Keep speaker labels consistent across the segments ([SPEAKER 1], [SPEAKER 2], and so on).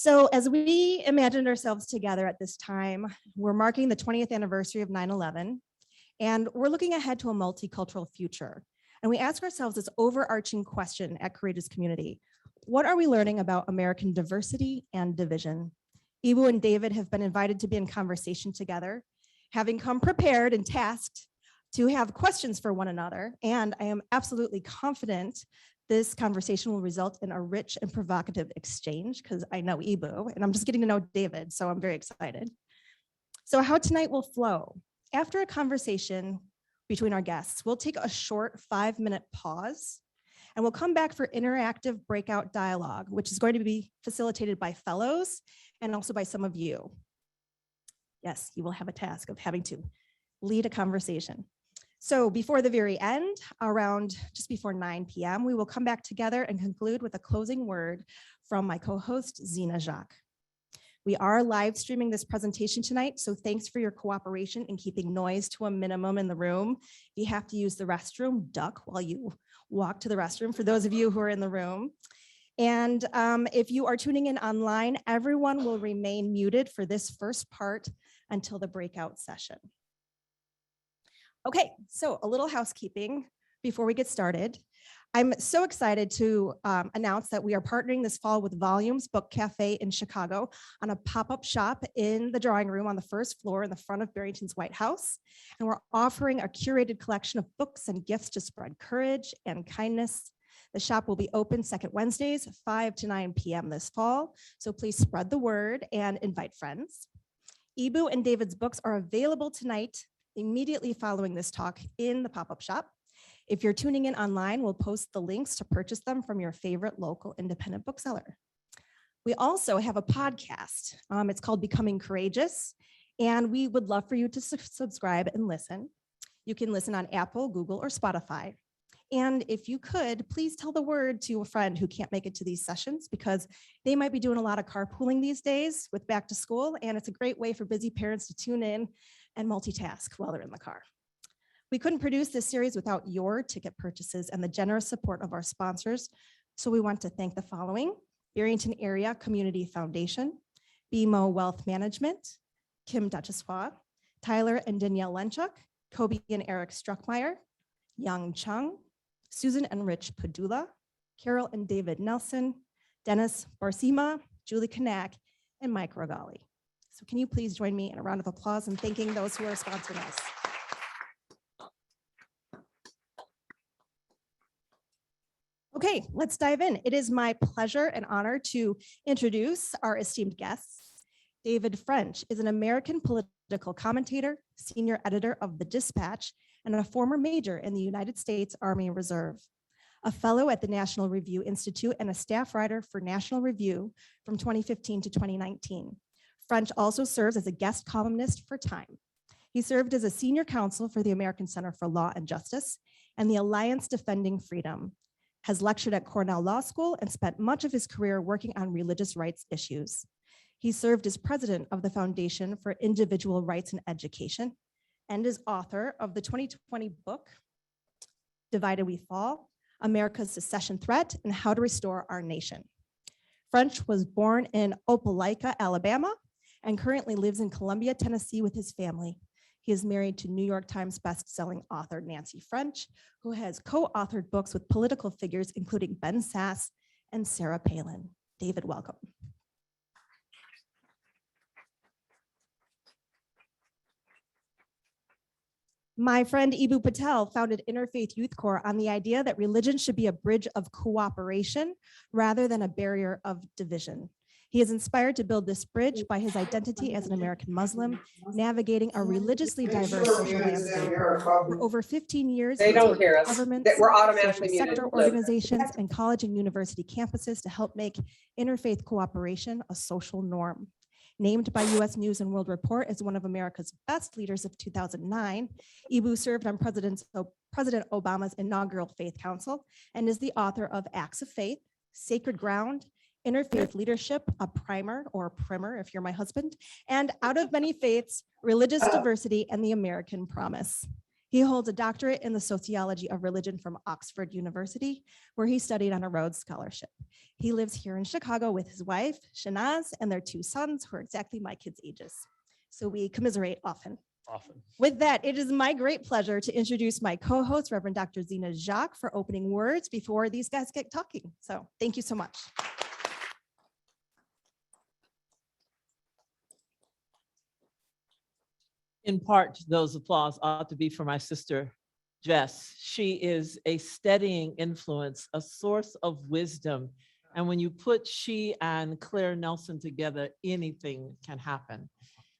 [SPEAKER 1] So as we imagined ourselves together at this time, we're marking the 20th anniversary of 9/11, and we're looking ahead to a multicultural future. And we ask ourselves this overarching question at Courageous Community: what are we learning about American diversity and division? Eboo and David have been invited to be in conversation together, having come prepared and tasked to have questions for one another. And I am absolutely confident this conversation will result in a rich and provocative exchange, because I know Eboo and I'm just getting to know David, so I'm very excited. So how tonight will flow: after a conversation between our guests, we'll take a short 5-minute pause, and we'll come back for interactive breakout dialogue, which is going to be facilitated by fellows and also by some of you. Yes, you will have a task of having to lead a conversation. So before the very end, around just before 9 p.m., we will come back together and conclude with a closing word from my co-host, Zina Jacques. We are live streaming this presentation tonight, so thanks for your cooperation in keeping noise to a minimum in the room. If you have to use the restroom, duck while you walk to the restroom, for those of you who are in the room. And if you are tuning in online, everyone will remain muted for this first part until the breakout session. Okay, so a little housekeeping before we get started. I'm so excited to announce that we are partnering this fall with Volumes Book Cafe in Chicago on a pop-up shop in the drawing room on the first floor in the front of Barrington's White House. And we're offering a curated collection of books and gifts to spread courage and kindness. The shop will be open second Wednesdays, 5 to 9 p.m. this fall. So please spread the word and invite friends. Eboo and David's books are available tonight, immediately following this talk, in the pop-up shop. If you're tuning in online, we'll post the links to purchase them from your favorite local independent bookseller. We also have a podcast. It's called Becoming Courageous, and we would love for you to subscribe and listen. You can listen on Apple, Google, or Spotify. And if you could, please tell the word to a friend who can't make it to these sessions, because they might be doing a lot of carpooling these days with back to school, and it's a great way for busy parents to tune in and multitask while they're in the car. We couldn't produce this series without your ticket purchases and the generous support of our sponsors, so we want to thank the following: Barrington Area Community Foundation, BMO Wealth Management, Kim Duchessois, Tyler and Danielle Lenchuk, Kobe and Eric Struckmeyer, Young Chung, Susan and Rich Padula, Carol and David Nelson, Dennis Barsima, Julie Kanak, and Mike Rogali. So can you please join me in a round of applause in thanking those who are sponsoring us? Okay, let's dive in. It is my pleasure and honor to introduce our esteemed guests. David French is an American political commentator, senior editor of The Dispatch, and a former major in the United States Army Reserve. A fellow at the National Review Institute and a staff writer for National Review from 2015 to 2019. French also serves as a guest columnist for Time. He served as a senior counsel for the American Center for Law and Justice and the Alliance Defending Freedom, has lectured at Cornell Law School, and spent much of his career working on religious rights issues. He served as president of the Foundation for Individual Rights and Education, and is author of the 2020 book, Divided We Fall: America's Secession Threat and How to Restore Our Nation. French was born in Opelika, Alabama, and currently lives in Columbia, Tennessee with his family. He is married to New York Times bestselling author Nancy French, who has co-authored books with political figures including Ben Sasse and Sarah Palin. David, welcome. My friend Ebu Patel founded Interfaith Youth Corps on the idea that religion should be a bridge of cooperation rather than a barrier of division. He is inspired to build this bridge by his identity as an American Muslim, navigating a religiously diverse social landscape. For over 15 years,
[SPEAKER 2] they don't hear us.
[SPEAKER 1] Governments,
[SPEAKER 2] We're automatically
[SPEAKER 1] social
[SPEAKER 2] muted.
[SPEAKER 1] sector organizations, and college and university campuses to help make interfaith cooperation a social norm. Named by U.S. News and World Report as one of America's best leaders of 2009, Eboo served on President Obama's inaugural Faith Council and is the author of Acts of Faith, Sacred Ground, Interfaith Leadership, a primer or primer if you're my husband, and Out of Many Faiths, Religious Diversity and the American Promise. He holds a doctorate in the sociology of religion from Oxford University, where he studied on a Rhodes Scholarship. He lives here in Chicago with his wife, Shanaz, and their 2 sons, who are exactly my kids' ages. So we commiserate often. With that, it is my great pleasure to introduce my co-host, Reverend Dr. Zena Jacques, for opening words before these guys get talking. So thank you so much.
[SPEAKER 2] In part, those applause ought to be for my sister, Jess. She is a steadying influence, a source of wisdom. And when you put she and Claire Nelson together, anything can happen.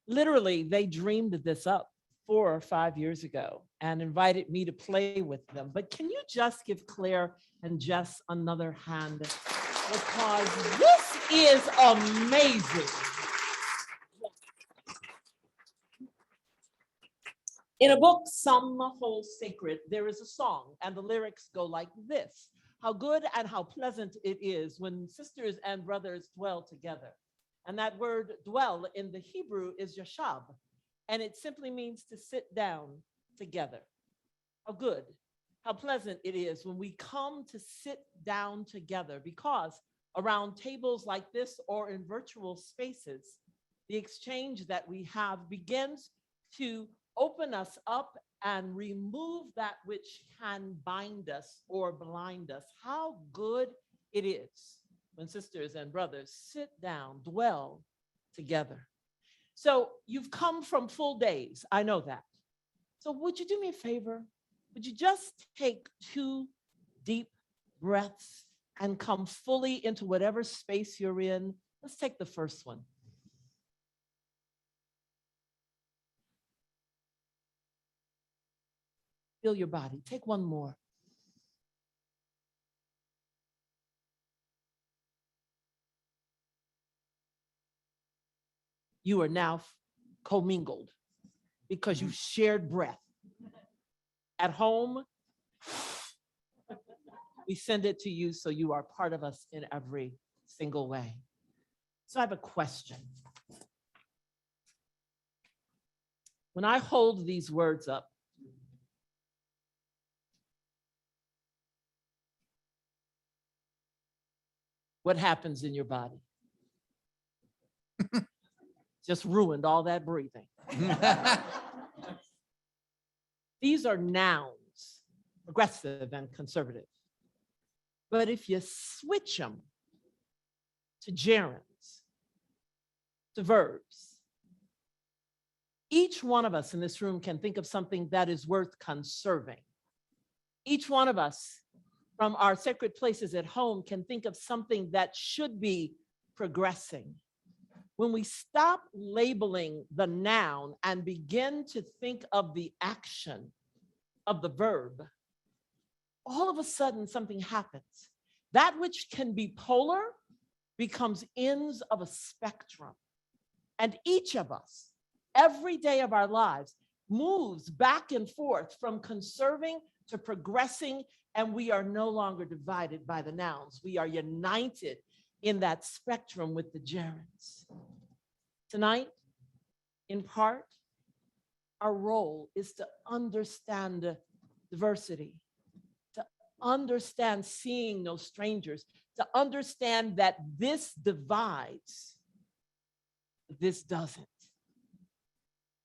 [SPEAKER 2] Literally, they dreamed this up 4 or 5 years ago and invited me to play with them. But can you just give Claire and Jess another hand? Because this is amazing. In a book, Some Hold Sacred, there is a song, and the lyrics go like this: how good and how pleasant it is when sisters and brothers dwell together. And that word dwell in the Hebrew is yashab, and it simply means to sit down together. How good, how pleasant it is when we come to sit down together, because around tables like this or in virtual spaces, the exchange that we have begins to open us up and remove that which can bind us or blind us. How good it is when sisters and brothers sit down, dwell together. So you've come from full days, I know that. So would you do me a favor? Would you just take 2 deep breaths and come fully into whatever space you're in? Let's take the first one. Feel your body. Take one more. You are now commingled because you shared breath. At home, we send it to you so you are part of us in every single way. So I have a question. When I hold these words up, what happens in your body? Just ruined all that breathing. These are nouns, progressive and conservative. But if you switch them to gerunds, to verbs, each one of us in this room can think of something that is worth conserving. Each one of us from our sacred places at home can think of something that should be progressing. When we stop labeling the noun and begin to think of the action of the verb, all of a sudden something happens. That which can be polar becomes ends of a spectrum. And each of us, every day of our lives, moves back and forth from conserving to progressing, and we are no longer divided by the nouns. We are united in that spectrum with the gerunds. Tonight, in part, our role is to understand diversity, to understand seeing no strangers, to understand that this divides, this doesn't.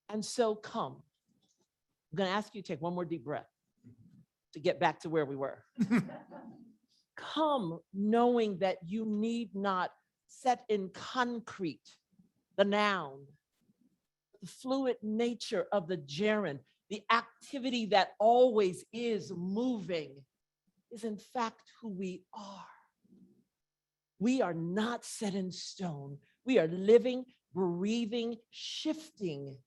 [SPEAKER 2] And so come. I'm going to ask you to take one more deep breath to get back to where we were. Come knowing that you need not set in concrete the noun, the fluid nature of the gerund, the activity that always is moving is in fact who we are. We are not set in stone. We are living, breathing, shifting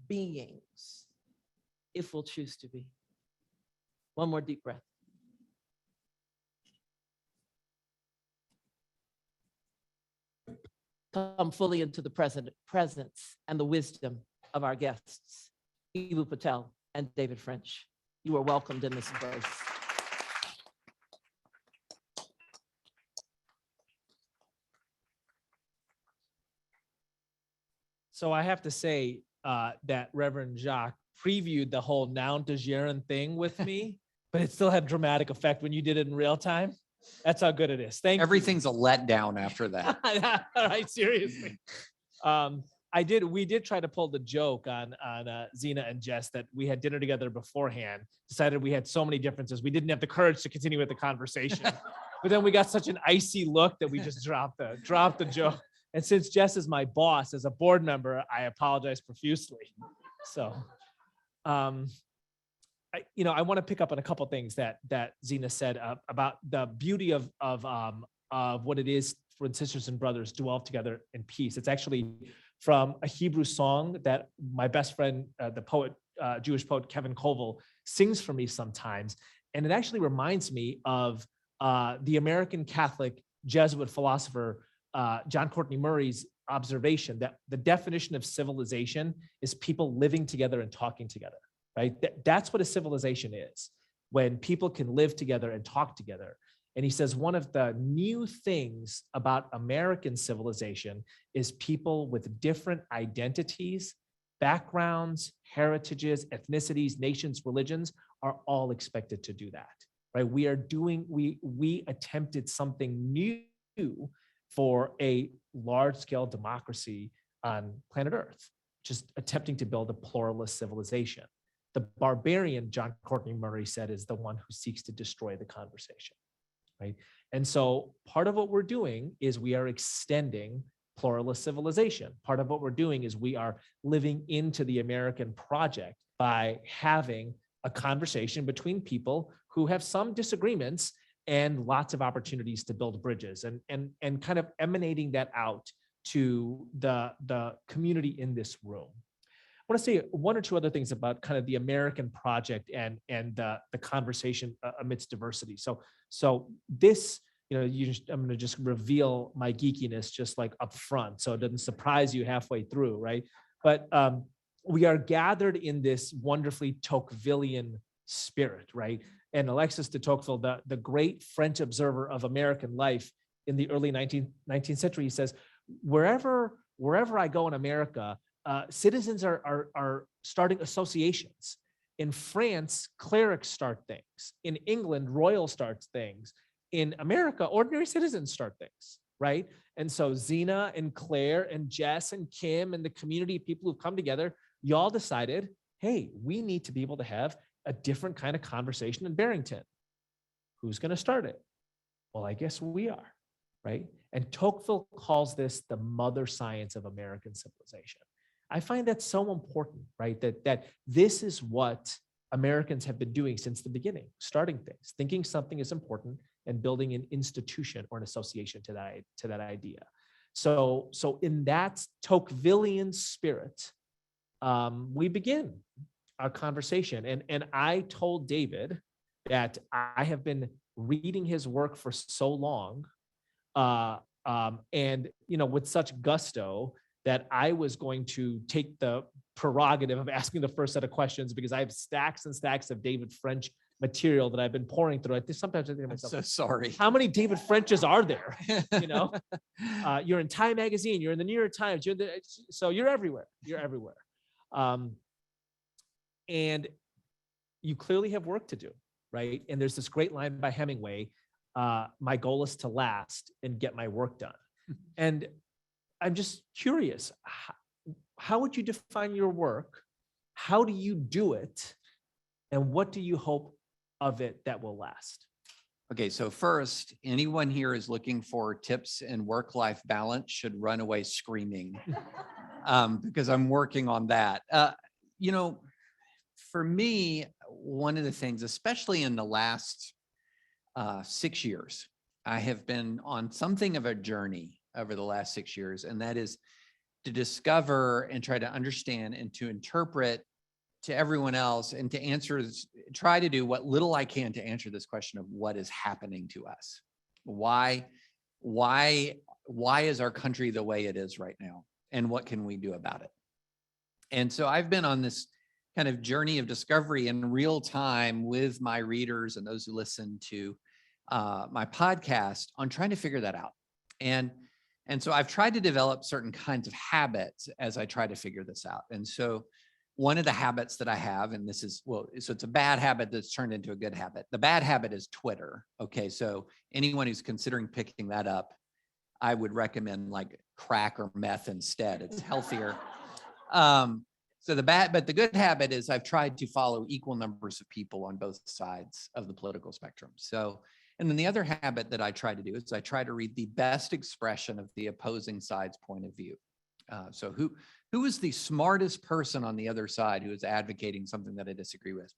[SPEAKER 2] beings, if we'll choose to be. One more deep breath. Come fully into the presence and the wisdom of our guests, Ebu Patel and David French. You are welcomed in this place.
[SPEAKER 3] So I have to say that Reverend Jacques previewed the whole noun de gerund thing with me, but it still had dramatic effect when you did it in real time. That's how good it is. Thank you.
[SPEAKER 4] Everything's a letdown after that.
[SPEAKER 3] All right, seriously. We did try to pull the joke on Zena and Jess that we had dinner together beforehand, decided we had so many differences. We didn't have the courage to continue with the conversation, but then we got such an icy look that we just dropped the joke. And since Jess is my boss as a board member, I apologize profusely. So, I want to pick up on a couple things that Zena said about the beauty of what it is when sisters and brothers dwell together in peace. It's actually from a Hebrew song that my best friend, the poet, Jewish poet Kevin Koval, sings for me sometimes. And it actually reminds me of the American Catholic Jesuit philosopher, John Courtney Murray's observation that the definition of civilization is people living together and talking together, right? That's what a civilization is, when people can live together and talk together. And he says one of the new things about American civilization is people with different identities, backgrounds, heritages, ethnicities, nations, religions are all expected to do that, right? We attempted something new for a large-scale democracy on planet Earth, just attempting to build a pluralist civilization. The barbarian, John Courtney Murray said, is the one who seeks to destroy the conversation. Right. And so part of what we're doing is we are extending pluralist civilization. Part of what we're doing is we are living into the American project by having a conversation between people who have some disagreements and lots of opportunities to build bridges and kind of emanating that out to the community in this room. I want to say one or two other things about kind of the American project and the conversation amidst diversity. So this, I'm going to just reveal my geekiness just like up front, so it doesn't surprise you halfway through, right? But we are gathered in this wonderfully Tocquevillian spirit, right? And Alexis de Tocqueville, the great French observer of American life in the early 19th century, he says, wherever I go in America, citizens are starting associations. In France, clerics start things. In England, royal starts things. In America, ordinary citizens start things, right? And so Zena and Claire and Jess and Kim and the community of people who've come together, y'all decided, hey, we need to be able to have a different kind of conversation in Barrington. Who's going to start it? Well, I guess we are, right? And Tocqueville calls this the mother science of American civilization. I find that so important, right? That this is what Americans have been doing since the beginning, starting things, thinking something is important and building an institution or an association to that idea. So in that Tocquevillian spirit, we begin our conversation. And I told David that I have been reading his work for so long, and with such gusto, that I was going to take the prerogative of asking the first set of questions, because I have stacks and stacks of David French material that I've been pouring through. Sometimes I think to myself,
[SPEAKER 4] I'm so sorry.
[SPEAKER 3] How many David Frenches are there? You're in Time Magazine, you're in the New York Times, so you're everywhere. You're everywhere. And you clearly have work to do, right? And there's this great line by Hemingway, my goal is to last and get my work done. And I'm just curious, how would you define your work? How do you do it? And what do you hope of it that will last?
[SPEAKER 4] Okay, so first, anyone here is looking for tips in work-life balance should run away screaming, because I'm working on that. For me, one of the things, especially in the last 6 years, I have been on something of a journey over the last 6 years, and that is to discover and try to understand and to interpret to everyone else and to answer, try to do what little I can to answer this question of what is happening to us. Why is our country the way it is right now? And what can we do about it? And so I've been on this kind of journey of discovery in real time with my readers and those who listen to my podcast on trying to figure that out. And so I've tried to develop certain kinds of habits as I try to figure this out. And so one of the habits that I have, and this is, well, so it's a bad habit that's turned into a good habit. The bad habit is Twitter. Okay. So anyone who's considering picking that up, I would recommend like crack or meth instead. It's healthier. So but the good habit is I've tried to follow equal numbers of people on both sides of the political spectrum. So, and then the other habit that I try to do is I try to read the best expression of the opposing side's point of view. So who is the smartest person on the other side who is advocating something that I disagree with?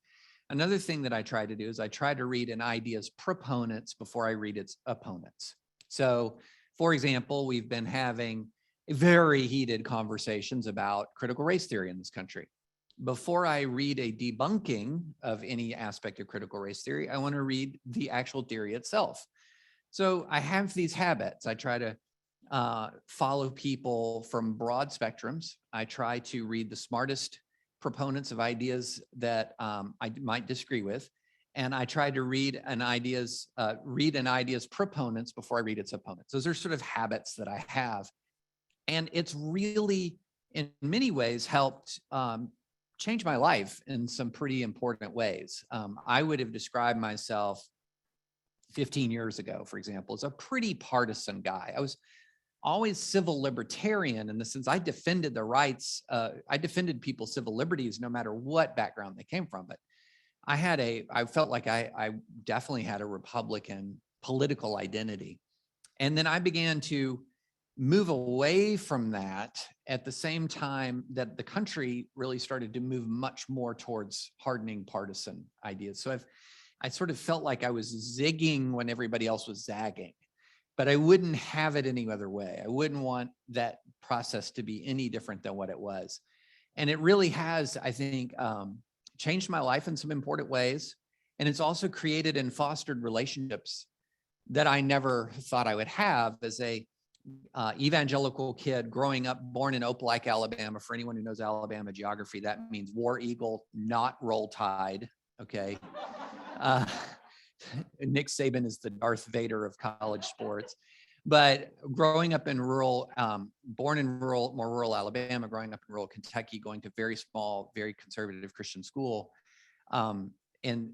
[SPEAKER 4] Another thing that I try to do is I try to read an idea's proponents before I read its opponents. So, for example, we've been having very heated conversations about critical race theory in this country. Before I read a debunking of any aspect of critical race theory, I want to read the actual theory itself. So I have these habits. I try to follow people from broad spectrums. I try to read the smartest proponents of ideas that I might disagree with. And I try to read an idea's proponents before I read its opponents. Those are sort of habits that I have. And it's really, in many ways, helped change my life in some pretty important ways. I would have described myself 15 years ago, for example, as a pretty partisan guy. I was always civil libertarian in the sense I defended the rights, I defended people's civil liberties no matter what background they came from. But I felt like I definitely had a Republican political identity. And then I began to move away from that at the same time that the country really started to move much more towards hardening partisan ideas. So I sort of felt like I was zigging when everybody else was zagging, but I wouldn't have it any other way. I wouldn't want that process to be any different than what it was. And it really has, I think, changed my life in some important ways. And it's also created and fostered relationships that I never thought I would have as a evangelical kid growing up, born in Opelika, Alabama. For anyone who knows Alabama geography, that means War Eagle, not Roll Tide. Okay. Nick Saban is the Darth Vader of college sports. But growing up in born in more rural Alabama, growing up in rural Kentucky, going to very small, very conservative Christian school, and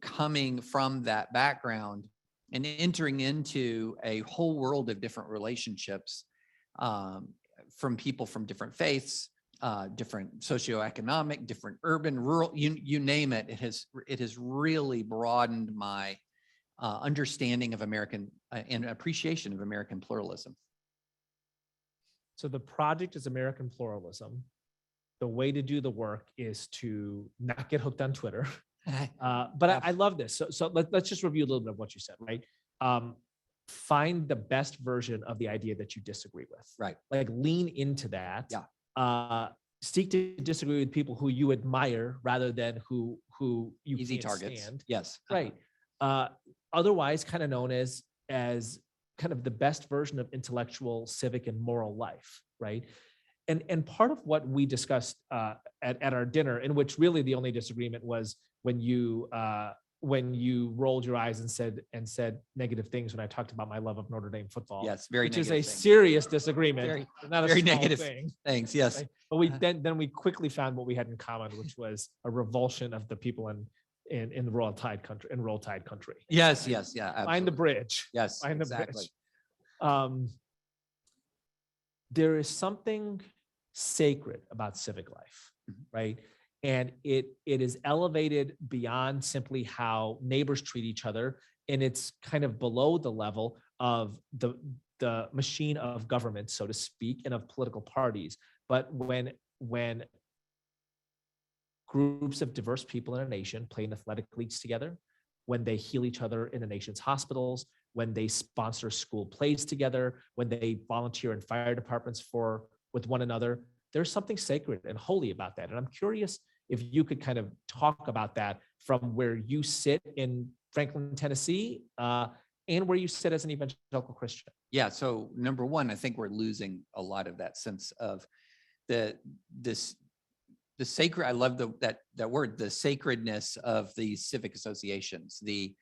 [SPEAKER 4] coming from that background and entering into a whole world of different relationships from people from different faiths, different socioeconomic, different urban, rural, you name it. It has really broadened my understanding of American and appreciation of American pluralism.
[SPEAKER 3] So the project is American pluralism. The way to do the work is to not get hooked on Twitter. But I love this. So let's just review a little bit of what you said, right? Find the best version of the idea that you disagree with.
[SPEAKER 4] Right.
[SPEAKER 3] Like lean into that.
[SPEAKER 4] Yeah.
[SPEAKER 3] Seek to disagree with people who you admire rather than who you
[SPEAKER 4] Easy
[SPEAKER 3] can't
[SPEAKER 4] targets.
[SPEAKER 3] stand.
[SPEAKER 4] Yes.
[SPEAKER 3] Right. Otherwise kind of known as kind of the best version of intellectual, civic, and moral life, right? And part of what we discussed at our dinner, in which really the only disagreement was when you rolled your eyes and said negative things when I talked about my love of Notre Dame football.
[SPEAKER 4] Yes, very
[SPEAKER 3] which
[SPEAKER 4] negative
[SPEAKER 3] is a
[SPEAKER 4] thing.
[SPEAKER 3] serious disagreement, not a
[SPEAKER 4] very
[SPEAKER 3] small
[SPEAKER 4] negative
[SPEAKER 3] thing.
[SPEAKER 4] Thanks. Yes.
[SPEAKER 3] Right? But we then we quickly found what we had in common, which was a revulsion of the people in the Roll Tide country.
[SPEAKER 4] Yes. Yes. Yeah. Absolutely.
[SPEAKER 3] Find the bridge.
[SPEAKER 4] Yes.
[SPEAKER 3] Find the
[SPEAKER 4] Exactly.
[SPEAKER 3] bridge. There is something sacred about civic life, right? And it is elevated beyond simply how neighbors treat each other, and it's kind of below the level of the machine of government, so to speak, and of political parties. But when groups of diverse people in a nation play in athletic leagues together, when they heal each other in a nation's hospitals, when they sponsor school plays together, when they volunteer in fire departments with one another, there's something sacred and holy about that. And I'm curious if you could kind of talk about that from where you sit in Franklin, Tennessee, and where you sit as an evangelical Christian.
[SPEAKER 4] Yeah. So number one, I think we're losing a lot of that sense of the sacred. I love that word, the sacredness of the civic associations, the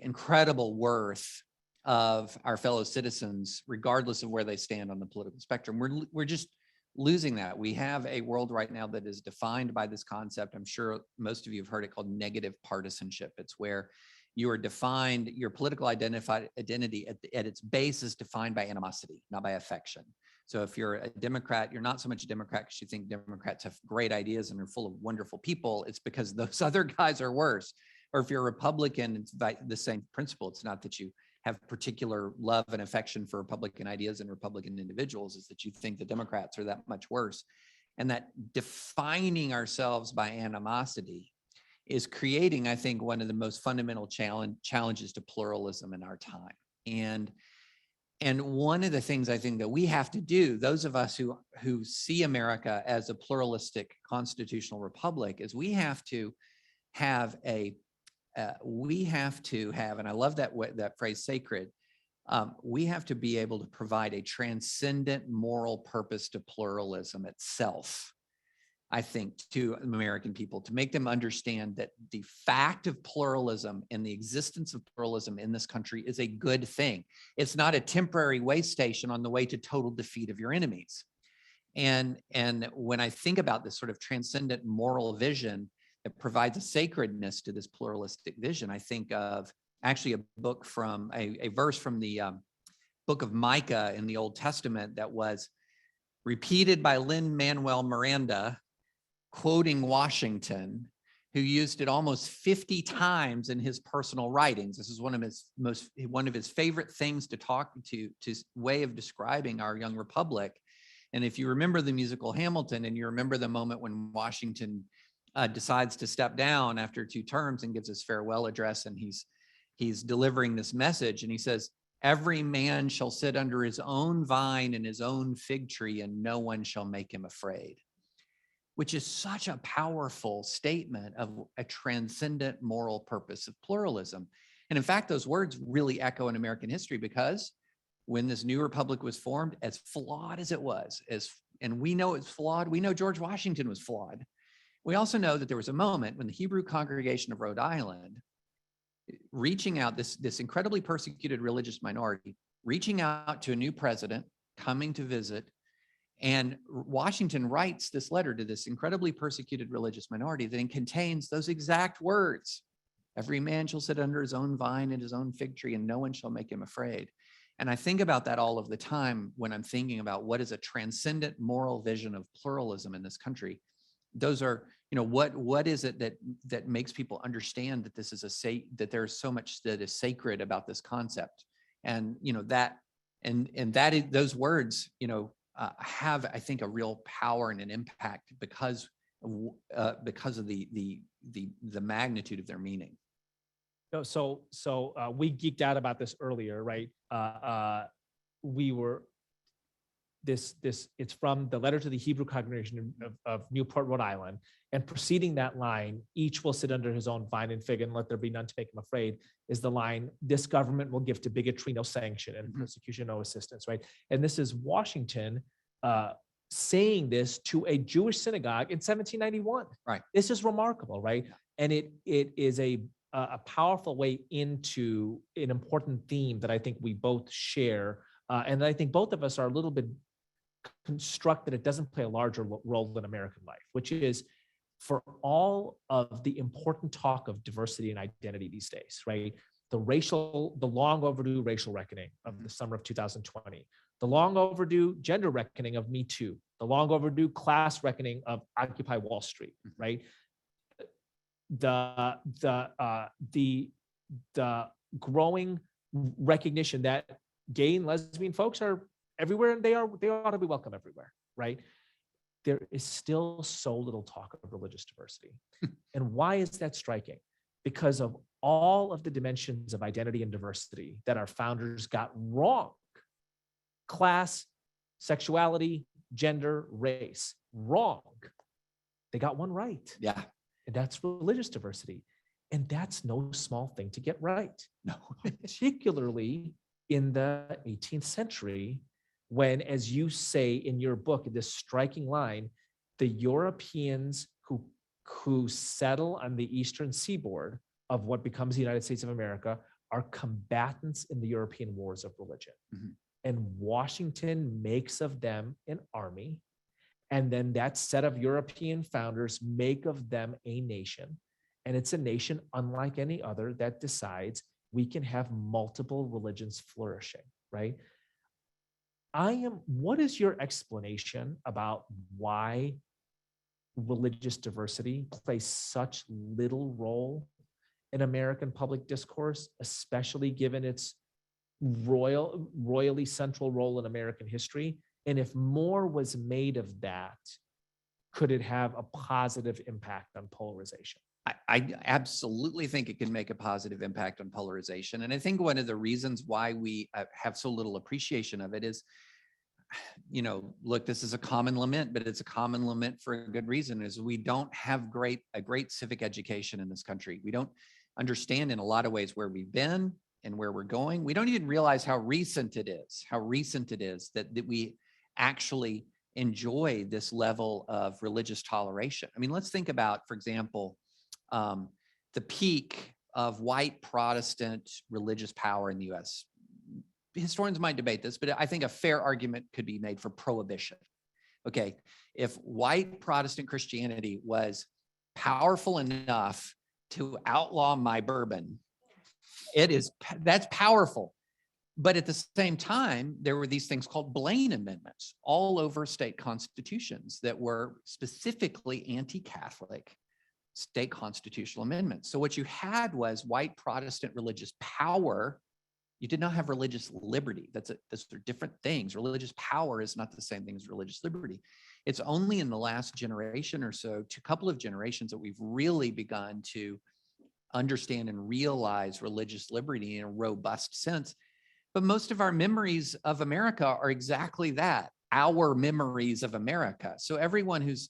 [SPEAKER 4] incredible worth of our fellow citizens, regardless of where they stand on the political spectrum. losing that. We have a world right now that is defined by this concept. I'm sure most of you have heard it called negative partisanship. It's where you are defined, your political identity at its base is defined by animosity, not by affection. So if you're a Democrat, you're not so much a Democrat because you think Democrats have great ideas and are full of wonderful people. It's because those other guys are worse. Or if you're a Republican, it's the same principle. It's not that you have particular love and affection for Republican ideas and Republican individuals, is that you think the Democrats are that much worse. And that defining ourselves by animosity is creating, I think, one of the most fundamental challenges to pluralism in our time. And one of the things I think that we have to do, those of us who see America as a pluralistic constitutional republic, is we have to have, and I love that phrase, sacred. We have to be able to provide a transcendent moral purpose to pluralism itself, I think, to American people, to make them understand that the fact of pluralism and the existence of pluralism in this country is a good thing. It's not a temporary way station on the way to total defeat of your enemies. And when I think about this sort of transcendent moral vision that provides a sacredness to this pluralistic vision, I think of actually a verse from the book of Micah in the Old Testament that was repeated by Lin-Manuel Miranda, quoting Washington, who used it almost 50 times in his personal writings. This is one of his favorite things to talk to way of describing our young republic. And if you remember the musical Hamilton, and you remember the moment when Washington decides to step down after 2 terms and gives his farewell address, and he's delivering this message, and he says, "Every man shall sit under his own vine and his own fig tree, and no one shall make him afraid," which is such a powerful statement of a transcendent moral purpose of pluralism. And in fact, those words really echo in American history, because when this new republic was formed, as flawed as it was, and we know it's flawed, we know George Washington was flawed. We also know that there was a moment when the Hebrew congregation of Rhode Island, reaching out, this incredibly persecuted religious minority, reaching out to a new president, coming to visit, and Washington writes this letter to this incredibly persecuted religious minority that contains those exact words. "Every man shall sit under his own vine and his own fig tree, and no one shall make him afraid." And I think about that all of the time when I'm thinking about what is a transcendent moral vision of pluralism in this country. Those are, what is it that makes people understand that this is that there's so much that is sacred about this concept, and those words, have, I think, a real power and an impact because of the magnitude of their meaning.
[SPEAKER 3] So we geeked out about this earlier, right? It's from the letter to the Hebrew congregation of Newport, Rhode Island, and preceding that line, "Each will sit under his own vine and fig, and let there be none to make him afraid," is the line, "This government will give to bigotry no sanction and persecution no assistance," right? And this is Washington saying this to a Jewish synagogue in 1791.
[SPEAKER 4] Right.
[SPEAKER 3] This is remarkable, right?
[SPEAKER 4] Yeah.
[SPEAKER 3] And it is a powerful way into an important theme that I think we both share. And I think both of us are a little bit construct that it doesn't play a larger role in American life, which is, for all of the important talk of diversity and identity these days, right? The long overdue racial reckoning of the summer of 2020, the long overdue gender reckoning of Me Too, the long overdue class reckoning of Occupy Wall Street, right? The growing recognition that gay and lesbian folks are everywhere, and they ought to be welcome everywhere, right? There is still so little talk of religious diversity. And why is that striking? Because of all of the dimensions of identity and diversity that our founders got wrong. Class, sexuality, gender, race, wrong. They got one right.
[SPEAKER 4] Yeah.
[SPEAKER 3] And that's religious diversity. And that's no small thing to get right.
[SPEAKER 4] No.
[SPEAKER 3] Particularly in the 18th century, when, as you say in your book, this striking line, the Europeans who settle on the eastern seaboard of what becomes the United States of America are combatants in the European wars of religion. Mm-hmm. And Washington makes of them an army And then that set of European founders make of them a nation. And it's a nation unlike any other that decides we can have multiple religions flourishing, right? What is your explanation about why religious diversity plays such little role in American public discourse, especially given its royally central role in American history? And if more was made of that, could it have a positive impact on polarization?
[SPEAKER 4] I absolutely think it can make a positive impact on polarization. And I think one of the reasons why we have so little appreciation of it is, look, this is a common lament, but it's a common lament for a good reason, is we don't have a great civic education in this country. We don't understand in a lot of ways where we've been and where we're going. We don't even realize how recent it is that we actually enjoy this level of religious toleration. I mean, let's think about, for example, the peak of white Protestant religious power in the US. Historians might debate this, but I think a fair argument could be made for prohibition. Okay, if white Protestant Christianity was powerful enough to outlaw my bourbon, that's powerful. But at the same time, there were these things called Blaine amendments all over state constitutions that were specifically anti-Catholic state constitutional amendments. So what you had was white Protestant religious power. You did not have religious liberty. Those are different things. Religious power is not the same thing as religious liberty. It's only in the last generation or so, to a couple of generations, that we've really begun to understand and realize religious liberty in a robust sense. But most of our memories of America are exactly that, our memories of America. So everyone who's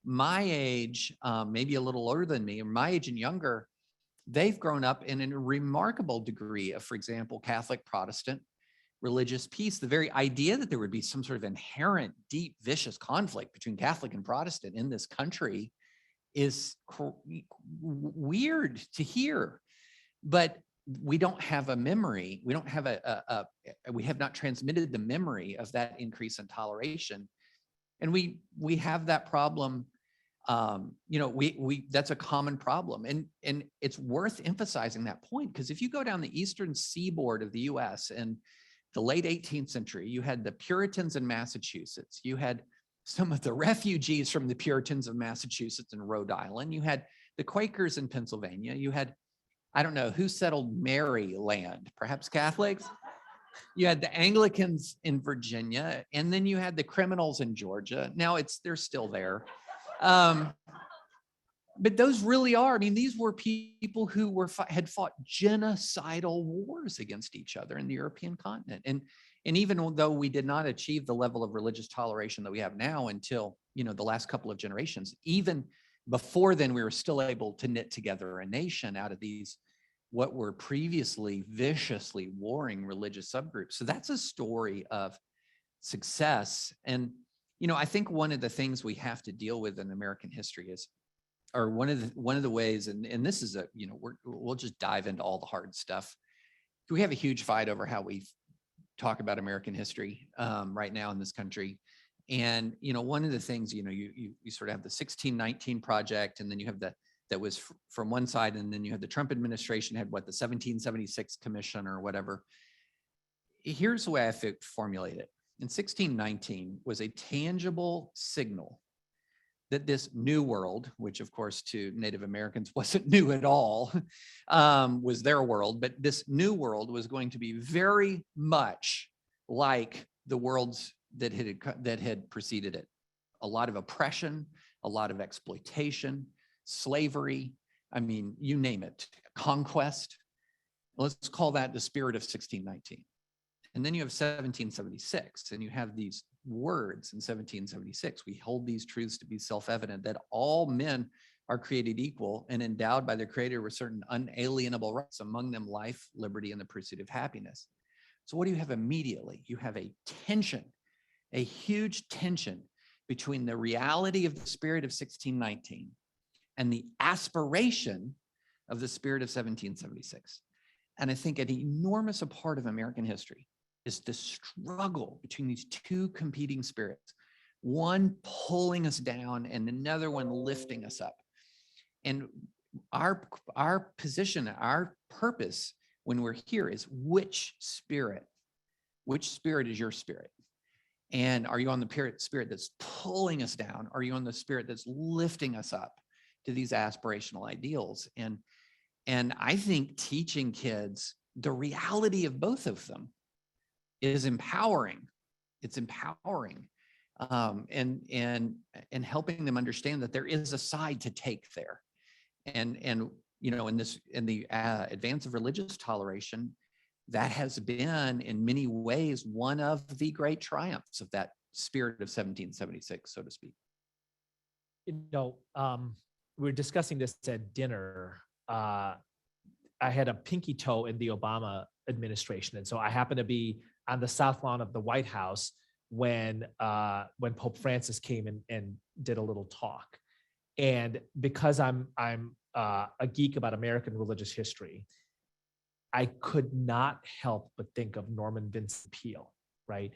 [SPEAKER 4] my age, maybe a little older than me, or my age and younger, they've grown up in a remarkable degree of, for example, Catholic Protestant religious peace. The very idea that there would be some sort of inherent, deep, vicious conflict between Catholic and Protestant in this country is weird to hear. But we don't have a memory. We don't have we have not transmitted the memory of that increase in toleration. And we have that problem. That's a common problem. And it's worth emphasizing that point, because if you go down the eastern seaboard of the US in the late 18th century, you had the Puritans in Massachusetts. You had some of the refugees from the Puritans of Massachusetts and Rhode Island. You had the Quakers in Pennsylvania. You had, I don't know, who settled Maryland, perhaps Catholics? You had the Anglicans in Virginia, and then you had the criminals in Georgia. Now they're still there. But those really are, these were people who had fought genocidal wars against each other in the European continent. And even though we did not achieve the level of religious toleration that we have now until, the last couple of generations, even before then, we were still able to knit together a nation out of these, what were previously viciously warring religious subgroups. So that's a story of success. And, I think one of the things we have to deal with in American history is, or one of the ways, and this is we'll just dive into all the hard stuff. We have a huge fight over how we talk about American history right now in this country. And, one of the things, you sort of have the 1619 project, and then you have that was from one side, and then you have the Trump administration had the 1776 commission or whatever. Here's the way I formulate it. In 1619 was a tangible signal that this new world, which of course to Native Americans wasn't new at all, was their world, but this new world was going to be very much like the worlds that had preceded it. A lot of oppression, a lot of exploitation, slavery, you name it, conquest. Let's call that the spirit of 1619. And then you have 1776, and you have these words in 1776. We hold these truths to be self-evident, that all men are created equal and endowed by their creator with certain unalienable rights, among them life, liberty, and the pursuit of happiness. So what do you have immediately? You have a tension, a huge tension between the reality of the spirit of 1619 and the aspiration of the spirit of 1776. And I think an enormous part of American history is the struggle between these two competing spirits. one pulling us down and another one lifting us up. And our position, our purpose when we're here is which spirit is your spirit? And are you on the spirit that's pulling us down? Are you on the spirit that's lifting us up to these aspirational ideals? And I think teaching kids the reality of both of them is empowering. It's empowering, and helping them understand that there is a side to take there. And you know, in the advance of religious toleration, that has been in many ways one of the great triumphs of that spirit of 1776, so to speak.
[SPEAKER 3] You know, we were discussing this at dinner. I had a pinky toe in the Obama administration, and so I happened to be on the south lawn of the White House when Pope Francis came and did a little talk. And because I'm a geek about American religious history, I could not help but think of Norman Vincent Peale, right?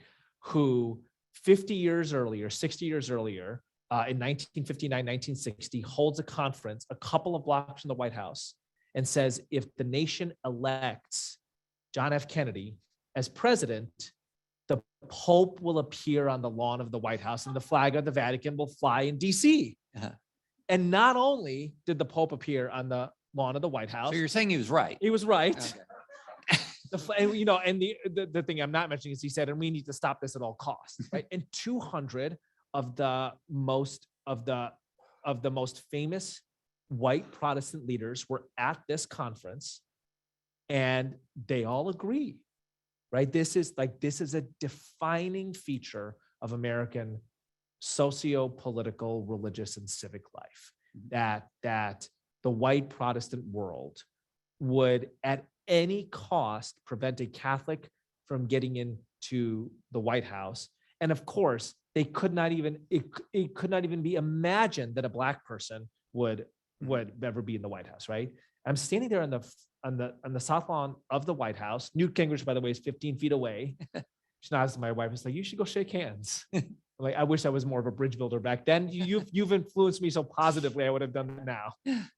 [SPEAKER 3] Who 50 years earlier, 60 years earlier, in 1959, 1960, holds a conference a couple of blocks from the White House and says, if the nation elects John F. Kennedy as president, the Pope will appear on the lawn of the White House and the flag of the Vatican will fly in DC.
[SPEAKER 4] Uh-huh.
[SPEAKER 3] And not only did the Pope appear on the lawn of the White House.
[SPEAKER 4] So you're saying he was right?
[SPEAKER 3] He was right.
[SPEAKER 4] Okay.
[SPEAKER 3] You know, and the thing I'm not mentioning is he said, and we need to stop this at all costs, right? And 200 of the most famous white Protestant leaders were at this conference, and they all agree, right? This is a defining feature of American socio-political, religious, and civic life, that the white Protestant world would at any cost prevent a Catholic from getting into the White House. And of course, it could not even be imagined that a Black person would ever be in the White House, right? I'm standing there on the south lawn of the White House. Newt Gingrich, by the way, is 15 feet away. She nods to my wife and is like, you should go shake hands. Like, I wish I was more of a bridge builder back then. You've influenced me so positively, I would have done it now.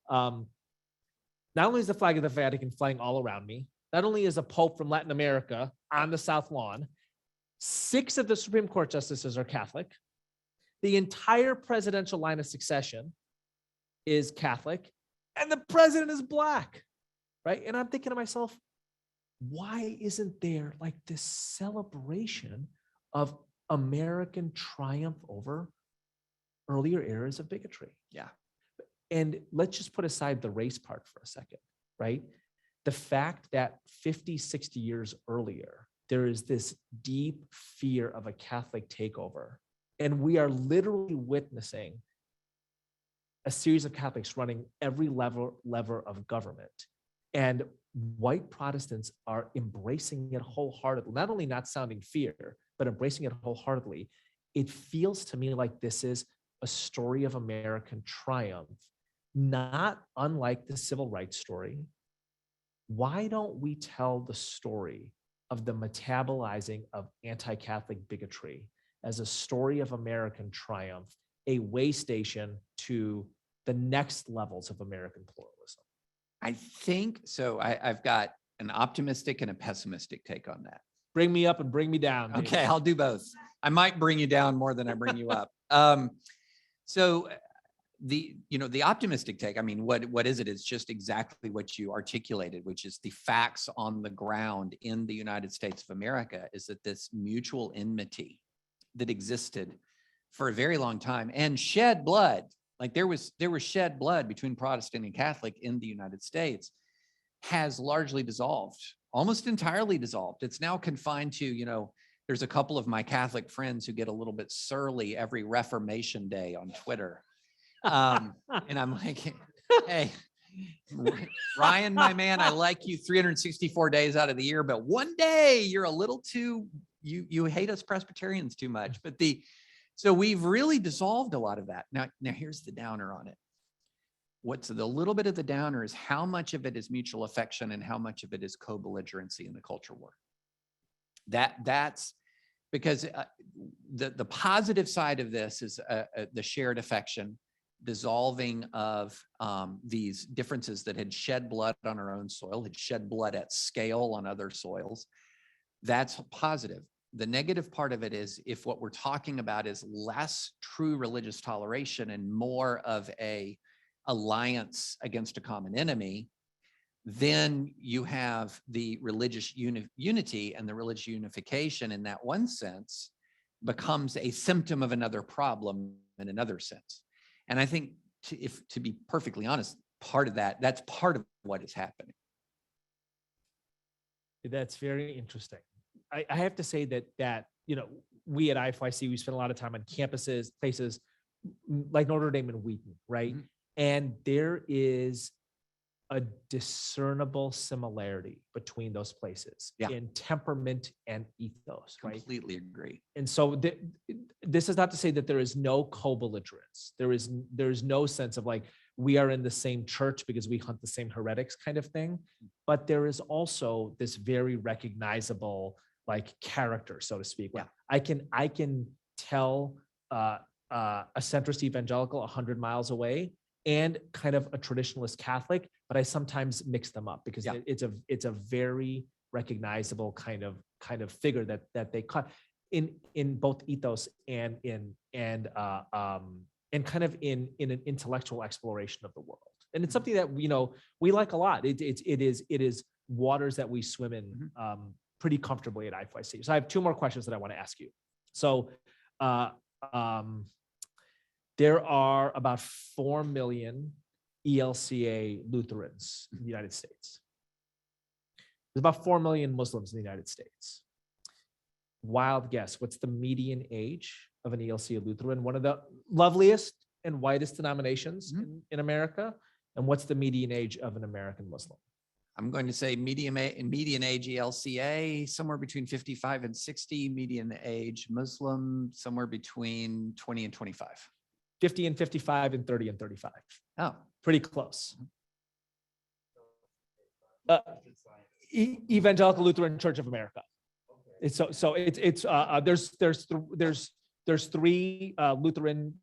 [SPEAKER 3] Not only is the flag of the Vatican flying all around me, not only is a Pope from Latin America on the South Lawn, 6 of the Supreme Court justices are Catholic. The entire presidential line of succession is Catholic, and the president is Black, right? And I'm thinking to myself, why isn't there like this celebration of American triumph over earlier eras of bigotry?
[SPEAKER 4] Yeah.
[SPEAKER 3] And let's just put aside the race part for a second, right? The fact that 50, 60 years earlier, there is this deep fear of a Catholic takeover. And we are literally witnessing a series of Catholics running every lever of government. And white Protestants are embracing it wholeheartedly, not only not sounding fear, but embracing it wholeheartedly. It feels to me like this is a story of American triumph, not unlike the civil rights story. Why don't we tell the story of the metabolizing of anti-Catholic bigotry as a story of American triumph, a way station to the next levels of American pluralism?
[SPEAKER 4] I think so. I've got an optimistic and a pessimistic take on that.
[SPEAKER 3] Bring me up and bring me down. David.
[SPEAKER 4] Okay, I'll do both. I might bring you down more than I bring you up. So the optimistic take, I mean, what is it? It's just exactly what you articulated, which is the facts on the ground in the United States of America is that this mutual enmity that existed for a very long time and shed blood, like there was shed blood between Protestant and Catholic in the United States, has largely dissolved, almost entirely dissolved. It's now confined to, there's a couple of my Catholic friends who get a little bit surly every Reformation Day on Twitter. And I'm like, hey, Ryan, my man, I like you 364 days out of the year, but one day you're a little too, you hate us Presbyterians too much. But so we've really dissolved a lot of that. Now here's the downer on it. What's the little bit of the downer is how much of it is mutual affection and how much of it is co-belligerency in the culture war. That's because the positive side of this is the shared affection, dissolving of these differences that had shed blood on our own soil, had shed blood at scale on other soils. That's positive. The negative part of it is if what we're talking about is less true religious toleration and more of a alliance against a common enemy, then you have the religious unity, and the religious unification in that one sense becomes a symptom of another problem in another sense. And I think to be perfectly honest, that's part of what is happening.
[SPEAKER 3] That's very interesting. I have to say that we at IFYC, we spend a lot of time on campuses, places like Notre Dame and Wheaton, right?
[SPEAKER 4] Mhm.
[SPEAKER 3] And there is a discernible similarity between those places in temperament and ethos, right?
[SPEAKER 4] Completely agree.
[SPEAKER 3] And so this is not to say that there is no co-belligerence. There is no sense of like, we are in the same church because we hunt the same heretics kind of thing. But there is also this very recognizable like character, so to speak.
[SPEAKER 4] Yeah.
[SPEAKER 3] I can tell a centrist evangelical 100 miles away and kind of a traditionalist Catholic, but I sometimes mix them up because it's a very recognizable kind of figure that they cut in both ethos and kind of in an intellectual exploration of the world. And it's something that we like a lot. It is waters that we swim in pretty comfortably at IFYC. So I have two more questions that I want to ask you. So there are about 4 million ELCA Lutherans in the United States. There's about 4 million Muslims in the United States. Wild guess, what's the median age of an ELCA Lutheran? One of the loveliest and widest denominations in America. And what's the median age of an American Muslim?
[SPEAKER 4] I'm going to say median age ELCA, somewhere between 55 and 60, median age Muslim, somewhere between 20 and 25.
[SPEAKER 3] 50 and 55 and 30 and 35.
[SPEAKER 4] Oh,
[SPEAKER 3] Pretty close. Evangelical Lutheran Church of America. It's there's three Lutheran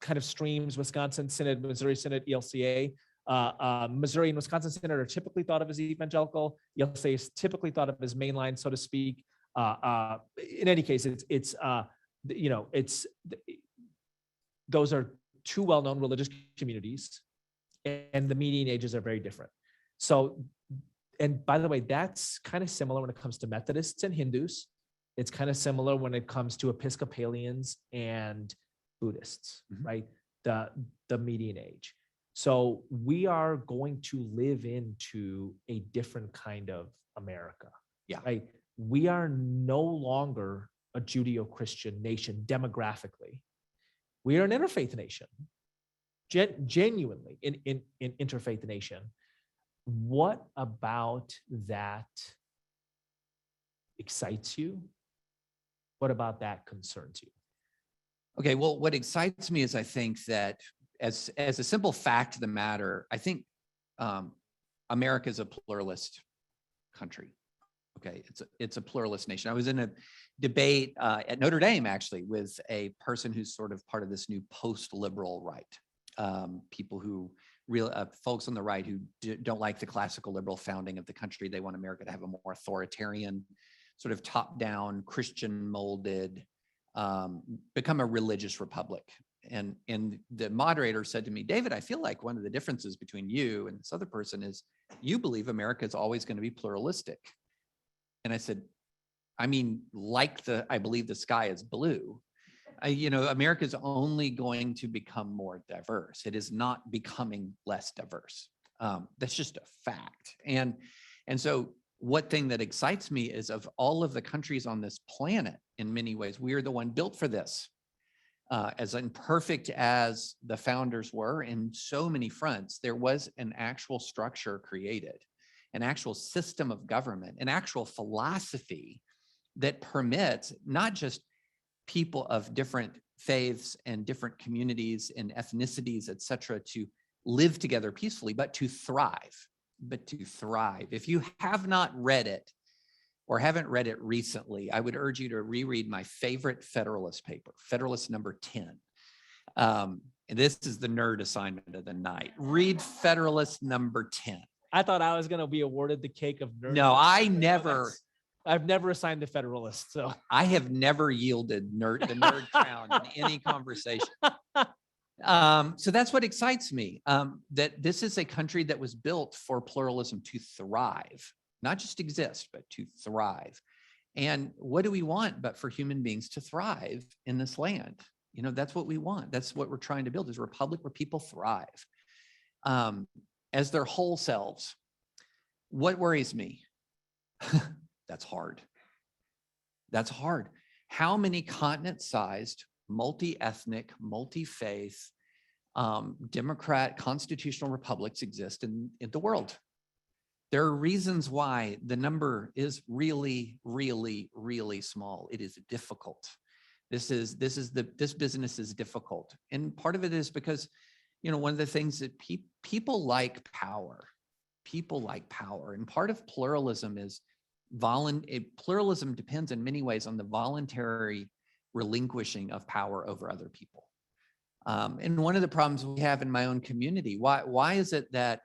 [SPEAKER 3] kind of streams: Wisconsin Synod, Missouri Synod, ELCA. Missouri and Wisconsin Synod are typically thought of as evangelical. ELCA is typically thought of as mainline, so to speak. In any case, those are two well-known religious communities, and the median ages are very different. So, and by the way, that's kind of similar when it comes to Methodists and Hindus. It's kind of similar when it comes to Episcopalians and Buddhists, right? The median age. So we are going to live into a different kind of America.
[SPEAKER 4] Yeah.
[SPEAKER 3] Right? We are no longer a Judeo-Christian nation demographically. We are an interfaith nation, genuinely in interfaith nation. What about that excites you? What about that concerns you?
[SPEAKER 4] okay. Well, what excites me is I think that as a simple fact of the matter, I think America is a pluralist country. Okay, it's a pluralist nation. I was in a debate at Notre Dame actually with a person who's sort of part of this new post-liberal right. People who folks on the right who don't like the classical liberal founding of the country. They want America to have a more authoritarian, sort of top-down, Christian-molded, become a religious republic. And the moderator said to me, David, I feel like one of the differences between you and this other person is you believe America is always going to be pluralistic. And I said, I mean, I believe the sky is blue. America is only going to become more diverse. It is not becoming less diverse. That's just a fact. And so what thing that excites me is of all of the countries on this planet, in many ways, we are the one built for this. As imperfect as the founders were in so many fronts, there was an actual structure created, an actual system of government, an actual philosophy that permits not just people of different faiths and different communities and ethnicities, et cetera, to live together peacefully, but to thrive. If you have not read it, or haven't read it recently, I would urge you to reread my favorite Federalist paper, Federalist Number 10. And this is the nerd assignment of the night. Read Federalist Number 10.
[SPEAKER 3] I thought I was going to be awarded the cake of nerd.
[SPEAKER 4] No,
[SPEAKER 3] I've never assigned a Federalist, so
[SPEAKER 4] I have never yielded the nerd crown in any conversation. So that's what excites me, that this is a country that was built for pluralism to thrive, not just exist, but to thrive. And what do we want but for human beings to thrive in this land? You know, that's what we want. That's what we're trying to build, is a republic where people thrive as their whole selves. What worries me? That's hard. That's hard. How many continent-sized, multi-ethnic, multi-faith, democrat constitutional republics exist in the world? There are reasons why the number is really, really, really small. It is difficult. This business is difficult. And part of it is because, you know, one of the things that people like power. People like power. And part of pluralism is pluralism depends in many ways on the voluntary relinquishing of power over other people. And one of the problems we have in my own community, why is it that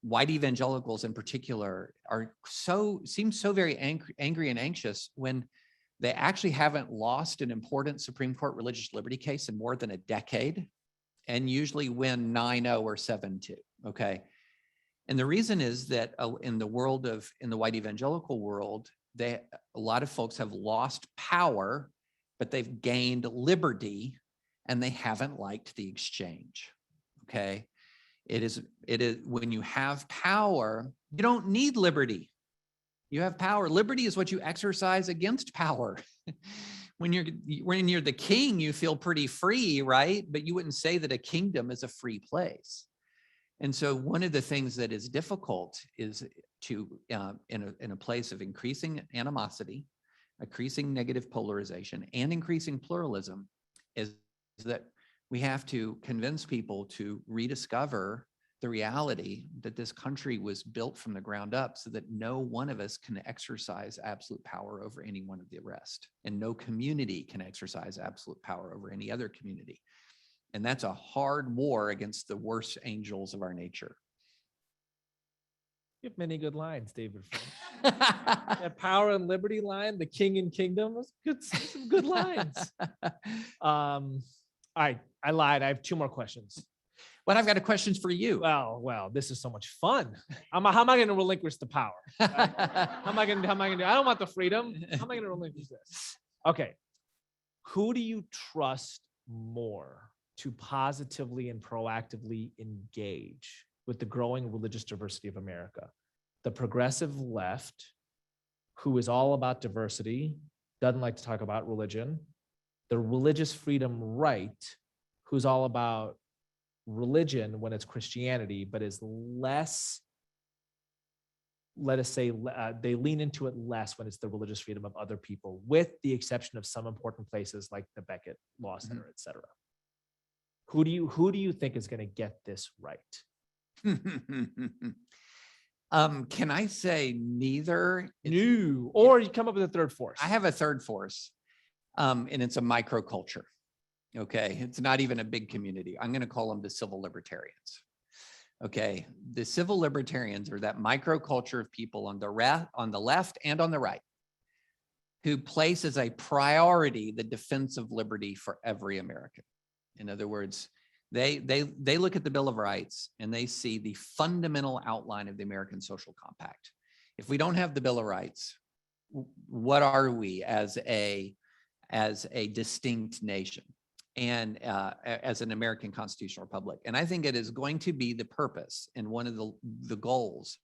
[SPEAKER 4] white evangelicals in particular seem so very angry and anxious when they actually haven't lost an important Supreme Court religious liberty case in more than a decade, and usually win 9-0 or 7-2, okay? And the reason is that in the white evangelical world, a lot of folks have lost power, but they've gained liberty, and they haven't liked the exchange, okay? It is when you have power, you don't need liberty. You have power. Liberty is what you exercise against power. When you're the king, you feel pretty free, right? But you wouldn't say that a kingdom is a free place. And so one of the things that is difficult is to, in a place of increasing animosity, increasing negative polarization, and increasing pluralism, is that we have to convince people to rediscover the reality that this country was built from the ground up so that no one of us can exercise absolute power over any one of the rest, and no community can exercise absolute power over any other community. And that's a hard war against the worst angels of our nature.
[SPEAKER 3] You have many good lines, David. That power and liberty line, the king and kingdom, was some good lines. All right, I lied. I have 2 more questions.
[SPEAKER 4] But I've got a question for you.
[SPEAKER 3] Well, this is so much fun. How am I going to relinquish the power? Right? How am I going to do? I don't want the freedom. How am I going to relinquish this? Okay. Who do you trust more to positively and proactively engage with the growing religious diversity of America? The progressive left, who is all about diversity, doesn't like to talk about religion. The religious freedom right, who's all about religion when it's Christianity, but is less, let us say, they lean into it less when it's the religious freedom of other people, with the exception of some important places like the Becket Law Center, et cetera. Who do you think is going to get this right?
[SPEAKER 4] Can I say neither?
[SPEAKER 3] No, or you come up with a third force.
[SPEAKER 4] I have a third force, and it's a microculture. Okay, it's not even a big community. I'm going to call them the Civil Libertarians. Okay, the Civil Libertarians are that microculture of people on the left and on the right, who place as a priority the defense of liberty for every American. In other words, they look at the Bill of Rights and they see the fundamental outline of the American Social Compact. If we don't have the Bill of Rights, what are we as a distinct nation and as an American constitutional republic? And I think it is going to be the purpose and one of the goals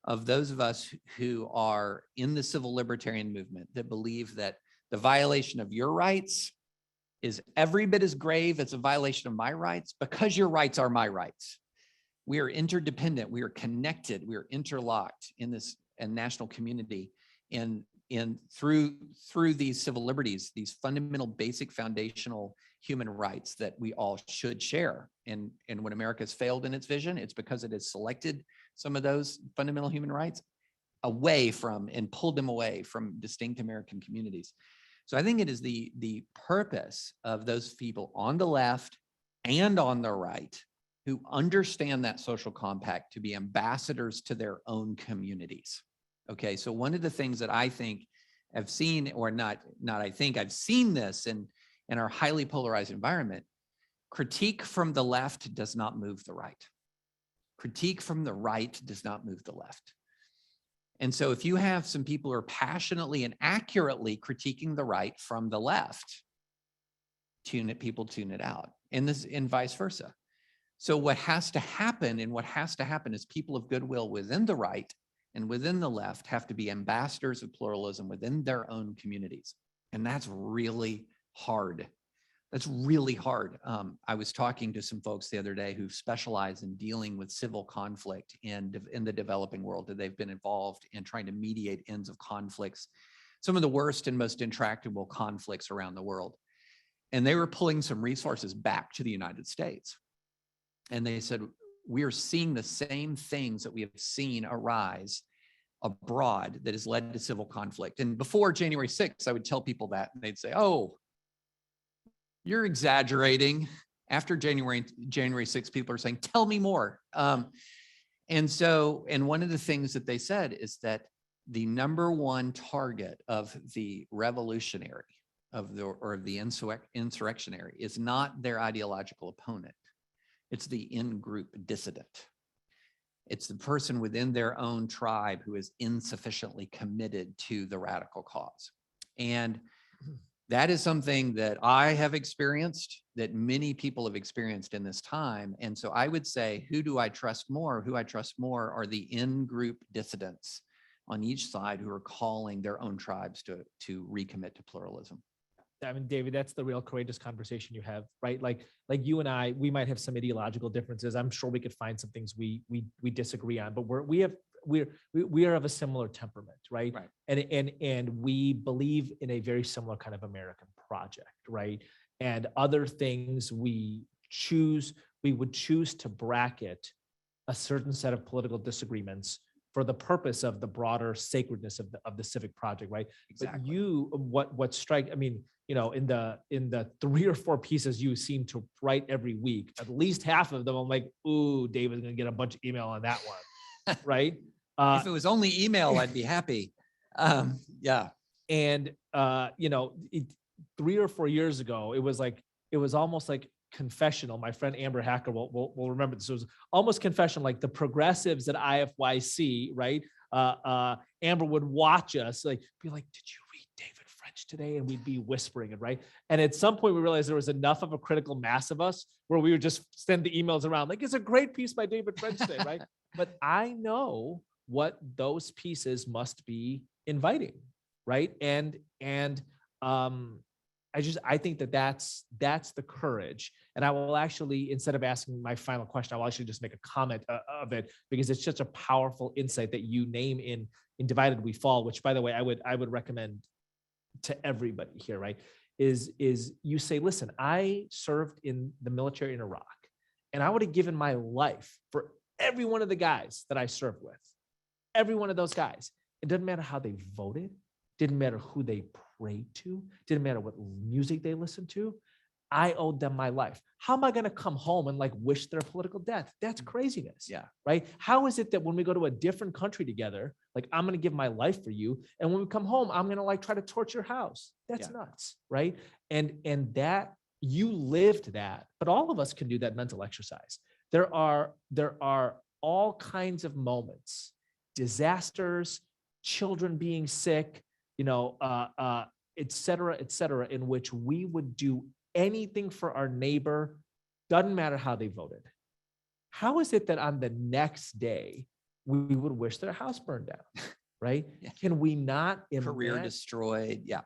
[SPEAKER 4] of those of us who are in the civil libertarian movement that believe that the violation of your rights is every bit as grave as a violation of my rights, because your rights are my rights. We are interdependent, we are connected, we are interlocked in this national community through these civil liberties, these fundamental, basic, foundational human rights that we all should share. And when America has failed in its vision, it's because it has selected some of those fundamental human rights. away from and pulled them away from distinct American communities. So I think it is the purpose of those people on the left and on the right who understand that social compact to be ambassadors to their own communities. Okay, so one of the things that I think I've seen, or not I think, I've seen this in our highly polarized environment, critique from the left does not move the right. Critique from the right does not move the left. And so if you have some people who are passionately and accurately critiquing the right from the left, people tune it out, and vice versa. So what has to happen is people of goodwill within the right and within the left have to be ambassadors of pluralism within their own communities. And that's really hard. That's really hard. I was talking to some folks the other day who specialize in dealing with civil conflict in the developing world, that they've been involved in trying to mediate ends of conflicts, some of the worst and most intractable conflicts around the world. And they were pulling some resources back to the United States. And they said, we are seeing the same things that we have seen arise abroad that has led to civil conflict. And before January 6th, I would tell people that, and they'd say, oh, you're exaggerating. After January 6th, people are saying, tell me more. And one of the things that they said is that the number one target of the revolutionary, or the insurrectionary, is not their ideological opponent. It's the in-group dissident. It's the person within their own tribe who is insufficiently committed to the radical cause. And that is something that I have experienced, that many people have experienced in this time. And so I would say, who do I trust more? Who I trust more are the in-group dissidents on each side who are calling their own tribes to recommit to pluralism.
[SPEAKER 3] I mean, David, that's the real courageous conversation you have, right? Like you and I, we might have some ideological differences. I'm sure we could find some things we disagree on, but we are of a similar temperament, right? And we believe in a very similar kind of American project, right? And other things we would choose to bracket a certain set of political disagreements for the purpose of the broader sacredness of the civic project, right?
[SPEAKER 4] Exactly.
[SPEAKER 3] But what strike, I mean, you know, in the 3 or 4 pieces you seem to write every week, at least half of them, I'm like, ooh, David's gonna get a bunch of email on that one, right?
[SPEAKER 4] If it was only email, I'd be happy. Yeah.
[SPEAKER 3] And you know, 3 or 4 years ago, it was almost like confessional. My friend Amber Hacker will remember this. It was almost confessional, like the progressives at IFYC, right? Amber would watch us, like be like, "Did you read David French today?" And we'd be whispering it, right? And at some point, we realized there was enough of a critical mass of us where we would just send the emails around, like, "It's a great piece by David French today," right? But I know what those pieces must be inviting, right? And I think that's the courage. And I will actually, instead of asking my final question, I will actually just make a comment of it, because it's such a powerful insight that you name in Divided We Fall, which, by the way, I would recommend to everybody here, right? Is you say, listen, I served in the military in Iraq, and I would have given my life for every one of the guys that I served with, every one of those guys. It doesn't matter how they voted, didn't matter who they prayed to, didn't matter what music they listened to. I owed them my life. How am I going to come home and like wish their political death? That's craziness.
[SPEAKER 4] Yeah.
[SPEAKER 3] Right. How is it that when we go to a different country together, like I'm going to give my life for you, and when we come home, I'm going to like try to torch your house? That's nuts. Right. And that you lived that, but all of us can do that mental exercise. There are all kinds of moments, disasters, children being sick, you know, et cetera, in which we would do anything for our neighbor, doesn't matter how they voted. How is it that on the next day, we would wish their house burned down, right?
[SPEAKER 4] Yeah.
[SPEAKER 3] Can we not
[SPEAKER 4] Career destroyed? Yeah.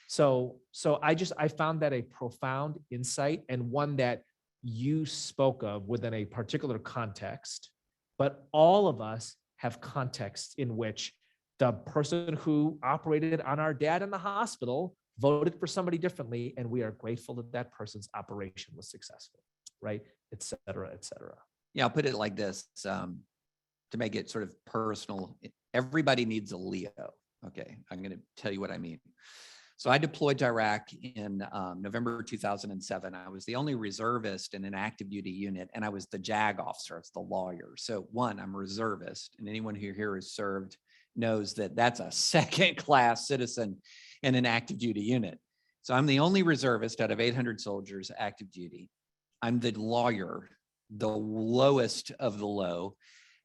[SPEAKER 3] So I found that a profound insight, and one that you spoke of within a particular context, but all of us have contexts in which the person who operated on our dad in the hospital voted for somebody differently, and we are grateful that that person's operation was successful, right? Et cetera, et cetera.
[SPEAKER 4] Yeah, I'll put it like this, to make it sort of personal. Everybody needs a Leo. Okay, I'm going to tell you what I mean. So I deployed to Iraq in November 2007. I was the only reservist in an active duty unit, and I was the JAG officer. It's the lawyer. So one, I'm a reservist, and anyone who here has served knows that that's a second-class citizen in an active duty unit. So I'm the only reservist out of 800 soldiers active duty. I'm the lawyer, the lowest of the low.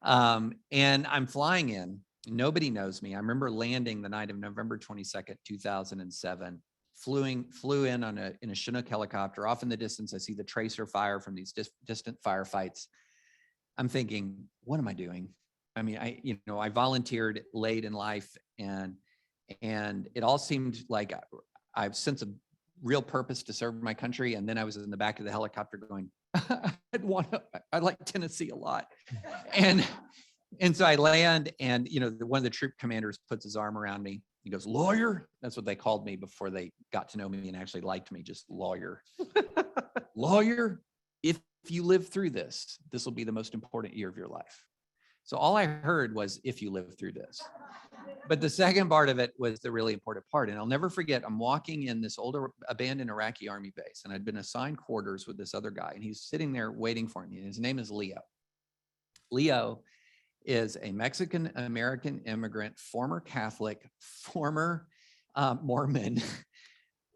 [SPEAKER 4] And I'm flying in. Nobody knows me. I remember landing the night of November 22nd, 2007, flew in in a Chinook helicopter. Off in the distance, I see the tracer fire from these distant firefights. I'm thinking, what am I doing? I mean, I volunteered late in life, and it all seemed like I've sense a real purpose to serve my country. And then I was in the back of the helicopter going, I like Tennessee a lot. And so I land, and one of the troop commanders puts his arm around me. He goes, lawyer. That's what they called me before they got to know me and actually liked me, just lawyer. Lawyer, if you live through this, this will be the most important year of your life. So all I heard was, if you live through this. But the second part of it was the really important part. And I'll never forget, I'm walking in this old abandoned Iraqi army base, and I'd been assigned quarters with this other guy, and he's sitting there waiting for me. And his name is Leo. Leo is a Mexican-American immigrant, former Catholic, former Mormon,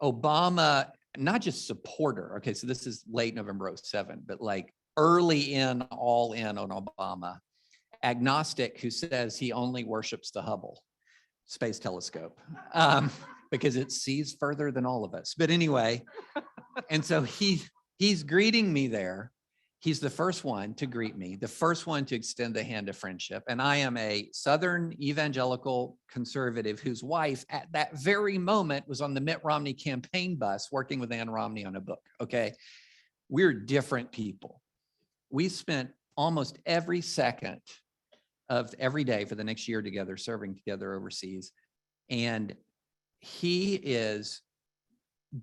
[SPEAKER 4] Obama, not just supporter. Okay, so this is late November 07, but like early in, all in on Obama. Agnostic, who says he only worships the Hubble Space Telescope because it sees further than all of us. But anyway, and so he's greeting me there. He's the first one to greet me, the first one to extend the hand of friendship. And I am a Southern evangelical conservative whose wife at that very moment was on the Mitt Romney campaign bus working with Ann Romney on a book. Okay. We're different people. We spent almost every second of every day for the next year together, serving together overseas. And he is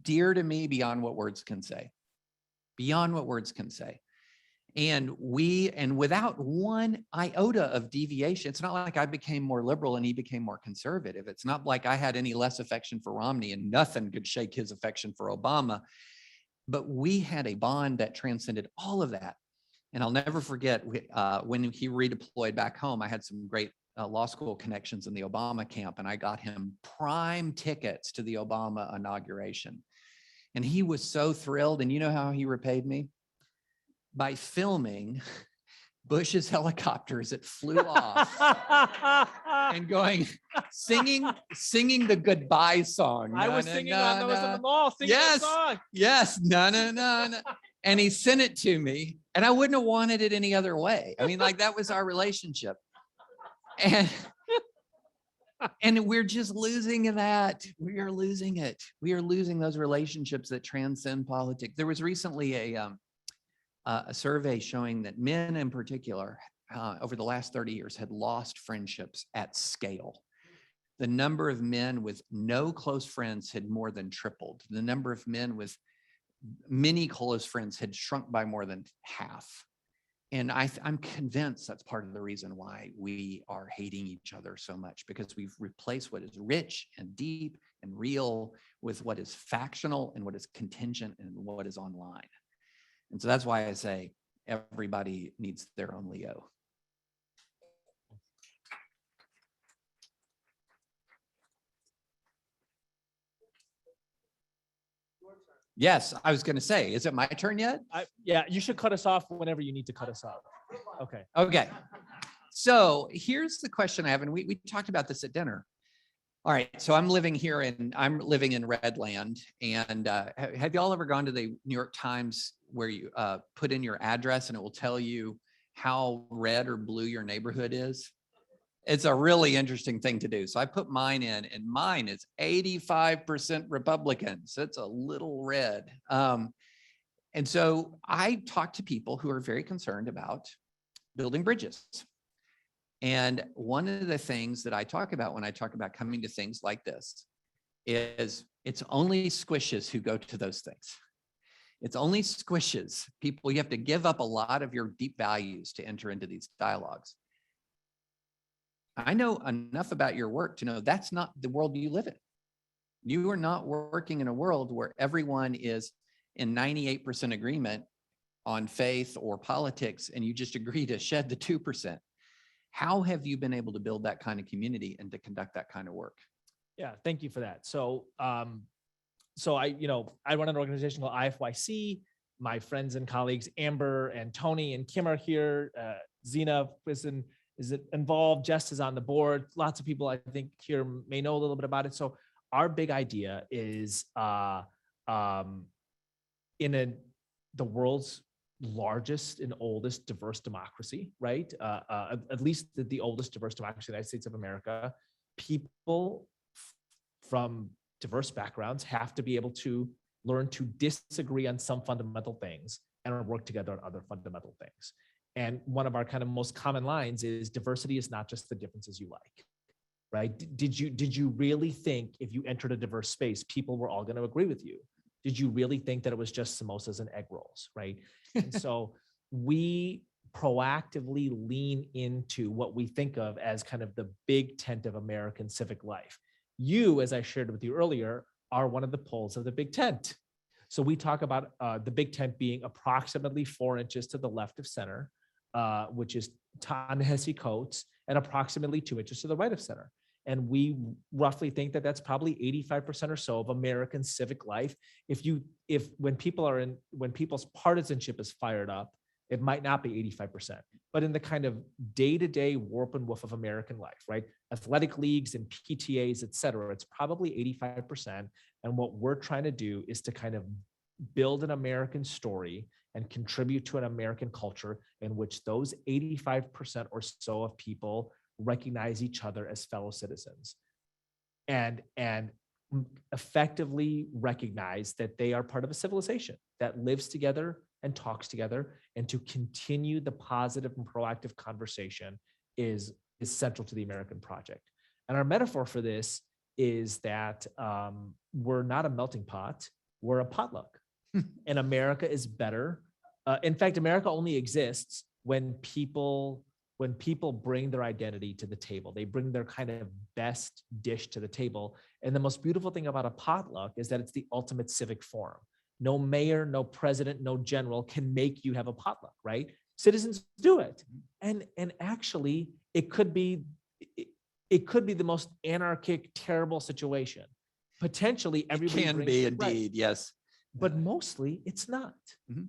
[SPEAKER 4] dear to me beyond what words can say, beyond what words can say. And without one iota of deviation, it's not like I became more liberal and he became more conservative. It's not like I had any less affection for Romney and nothing could shake his affection for Obama. But we had a bond that transcended all of that. And I'll never forget when he redeployed back home, I had some great law school connections in the Obama camp, and I got him prime tickets to the Obama inauguration. And he was so thrilled. And you know how he repaid me? By filming Bush's helicopters that flew off and singing the goodbye song.
[SPEAKER 3] I was singing on the mall, singing that song.
[SPEAKER 4] Yes, no. And he sent it to me, and I wouldn't have wanted it any other way. I mean, like, that was our relationship. And we're just losing that. We are losing it. We are losing those relationships that transcend politics. There was recently a survey showing that men in particular, over the last 30 years, had lost friendships at scale. The number of men with no close friends had more than tripled. The number of men with many close friends had shrunk by more than half. And I'm convinced that's part of the reason why we are hating each other so much, because we've replaced what is rich and deep and real with what is factional and what is contingent and what is online. And so that's why I say everybody needs their own Leo. Yes, I was going to say, is it my turn yet?
[SPEAKER 3] Yeah, you should cut us off whenever you need to cut us off. Okay.
[SPEAKER 4] Okay. So here's the question I have, and we talked about this at dinner. All right, so I'm living in Redland, and have y'all ever gone to the New York Times where you put in your address and it will tell you how red or blue your neighborhood is? It's a really interesting thing to do. So I put mine in, and mine is 85% Republican. So it's a little red. And so I talk to people who are very concerned about building bridges. And one of the things that I talk about when I talk about coming to things like this is it's only squishes who go to those things. It's only squishes. People, you have to give up a lot of your deep values to enter into these dialogues. I know enough about your work to know that's not the world you live in. You are not working in a world where everyone is in 98% agreement on faith or politics, and you just agree to shed the 2%. How have you been able to build that kind of community and to conduct that kind of work?
[SPEAKER 3] Yeah, thank you for that. So, I run an organization called IFYC. My friends and colleagues, Amber and Tony and Kim, are here. Zena is involved. Jess is on the board. Lots of people I think here may know a little bit about it. So our big idea is the world's largest and oldest diverse democracy, right? At least the oldest diverse democracy in the United States of America. People from diverse backgrounds have to be able to learn to disagree on some fundamental things and work together on other fundamental things. And one of our kind of most common lines is diversity is not just the differences you like, right? Did you really think if you entered a diverse space, people were all going to agree with you? Did you really think that it was just samosas and egg rolls, right? And so we proactively lean into what we think of as kind of the big tent of American civic life. You, as I shared with you earlier, are one of the poles of the big tent. So we talk about the big tent being approximately 4 inches to the left of center, which is Ta-Nehisi Coates, and approximately 2 inches to the right of center. And we roughly think that that's probably 85% or so of American civic life. When people's partisanship is fired up, it might not be 85%, but in the kind of day-to-day warp and woof of American life, right? Athletic leagues and PTAs, et cetera, it's probably 85%. And what we're trying to do is to kind of build an American story and contribute to an American culture in which those 85% or so of people recognize each other as fellow citizens and effectively recognize that they are part of a civilization that lives together and talks together, and to continue the positive and proactive conversation is central to the American project. And our metaphor for this is that we're not a melting pot, we're a potluck. And America is better. In fact, America only exists when people bring their identity to the table. They bring their kind of best dish to the table. And the most beautiful thing about a potluck is that it's the ultimate civic forum. No mayor, no president, no general can make you have a potluck, right? Citizens do it. And actually, it could be the most anarchic, terrible situation. Potentially, everybody
[SPEAKER 4] can
[SPEAKER 3] brings
[SPEAKER 4] be
[SPEAKER 3] it, right.
[SPEAKER 4] indeed, yes.
[SPEAKER 3] But mostly it's not.
[SPEAKER 4] Mhm.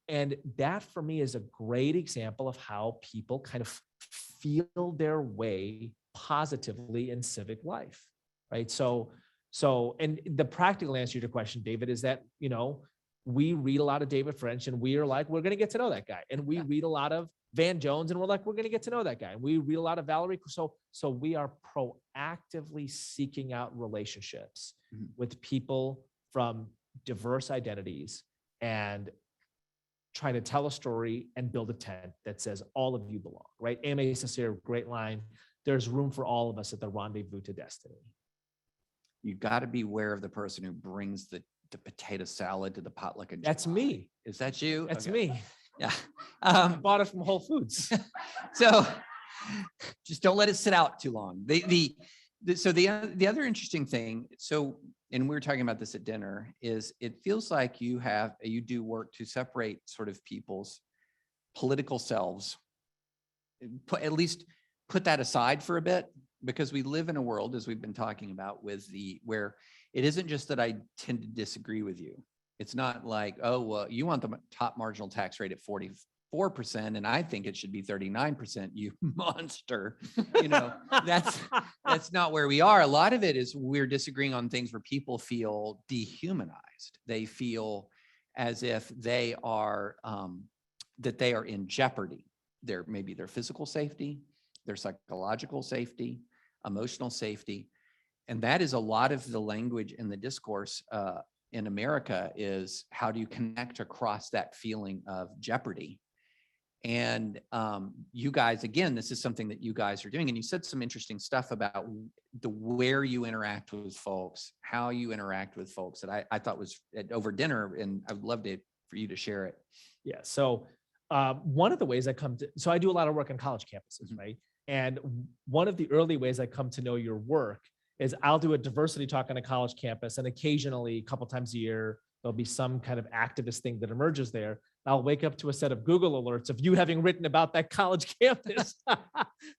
[SPEAKER 3] And that for me is a great example of how people kind of feel their way positively in civic life, right? So, and the practical answer to your question, David, is that, we read a lot of David French and we are like, we're going to get to know that guy. And we read a lot of Van Jones and we're like, we're going to get to know that guy. And we read a lot of Valerie. So we are proactively seeking out relationships with people from diverse identities and trying to tell a story and build a tent that says all of you belong, right? Aimé Césaire, great line. There's room for all of us at the rendezvous to destiny.
[SPEAKER 4] You got to be aware of the person who brings the potato salad to the potluck. And
[SPEAKER 3] That's me.
[SPEAKER 4] Is that you?
[SPEAKER 3] That's
[SPEAKER 4] Okay.
[SPEAKER 3] me.
[SPEAKER 4] Yeah.
[SPEAKER 3] I bought it from Whole Foods.
[SPEAKER 4] So just don't let it sit out too long. The other interesting thing, and we were talking about this at dinner, is it feels like you do work to separate sort of people's political selves, at least put that aside for a bit, because we live in a world, as we've been talking about, where it isn't just that I tend to disagree with you. It's not like, oh, well, you want the top marginal tax rate at 44%, and I think it should be 39%, you monster. That's not where we are. A lot of it is we're disagreeing on things where people feel dehumanized. They feel as if they are, that they are in jeopardy. Maybe their physical safety, their psychological safety, emotional safety. And that is a lot of the language in the discourse in America, is how do you connect across that feeling of jeopardy? And you guys, again, this is something that you guys are doing. And you said some interesting stuff about where you interact with folks, how you interact with folks, that I thought was over dinner, and I would love for you to share it.
[SPEAKER 3] Yeah. So one of the ways so I do a lot of work on college campuses, right? And one of the early ways I come to know your work is I'll do a diversity talk on a college campus, and occasionally, a couple times a year, there'll be some kind of activist thing that emerges there. I'll wake up to a set of Google alerts of you having written about that college campus,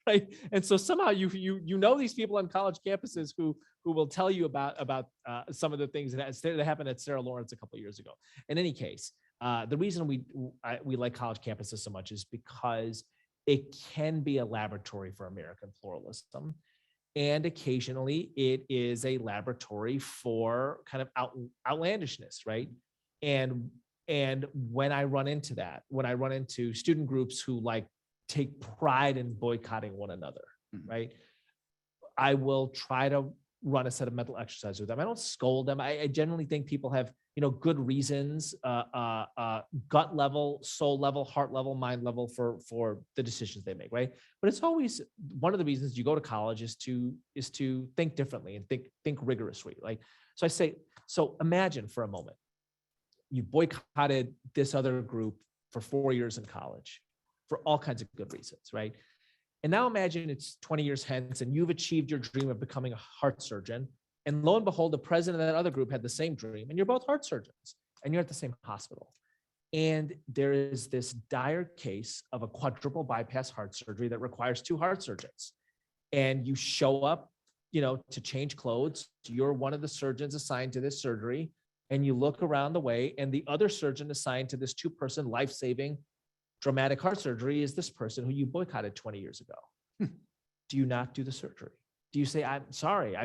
[SPEAKER 3] right? And so somehow you know these people on college campuses who will tell you about some of the things that happened at Sarah Lawrence a couple of years ago. In any case, the reason we like college campuses so much is because it can be a laboratory for American pluralism. And occasionally it is a laboratory for kind of outlandishness, right? And when I run into that, when I run into student groups who like take pride in boycotting one another, right? I will try to run a set of mental exercises with them. I don't scold them. I generally think people have, good reasons, gut level, soul level, heart level, mind level for the decisions they make, right? But it's always one of the reasons you go to college is to think differently and think rigorously. Like, so I say, so imagine for a moment, you boycotted this other group for 4 years in college for all kinds of good reasons, right? And now imagine it's 20 years hence and you've achieved your dream of becoming a heart surgeon. And lo and behold, the president of that other group had the same dream, and you're both heart surgeons and you're at the same hospital. And there is this dire case of a quadruple bypass heart surgery that requires 2 heart surgeons. And you show up, to change clothes. You're one of the surgeons assigned to this surgery. And you look around the way, and the other surgeon assigned to this 2-person life-saving dramatic heart surgery is this person who you boycotted 20 years ago. Do you not do the surgery? Do you say, I'm sorry,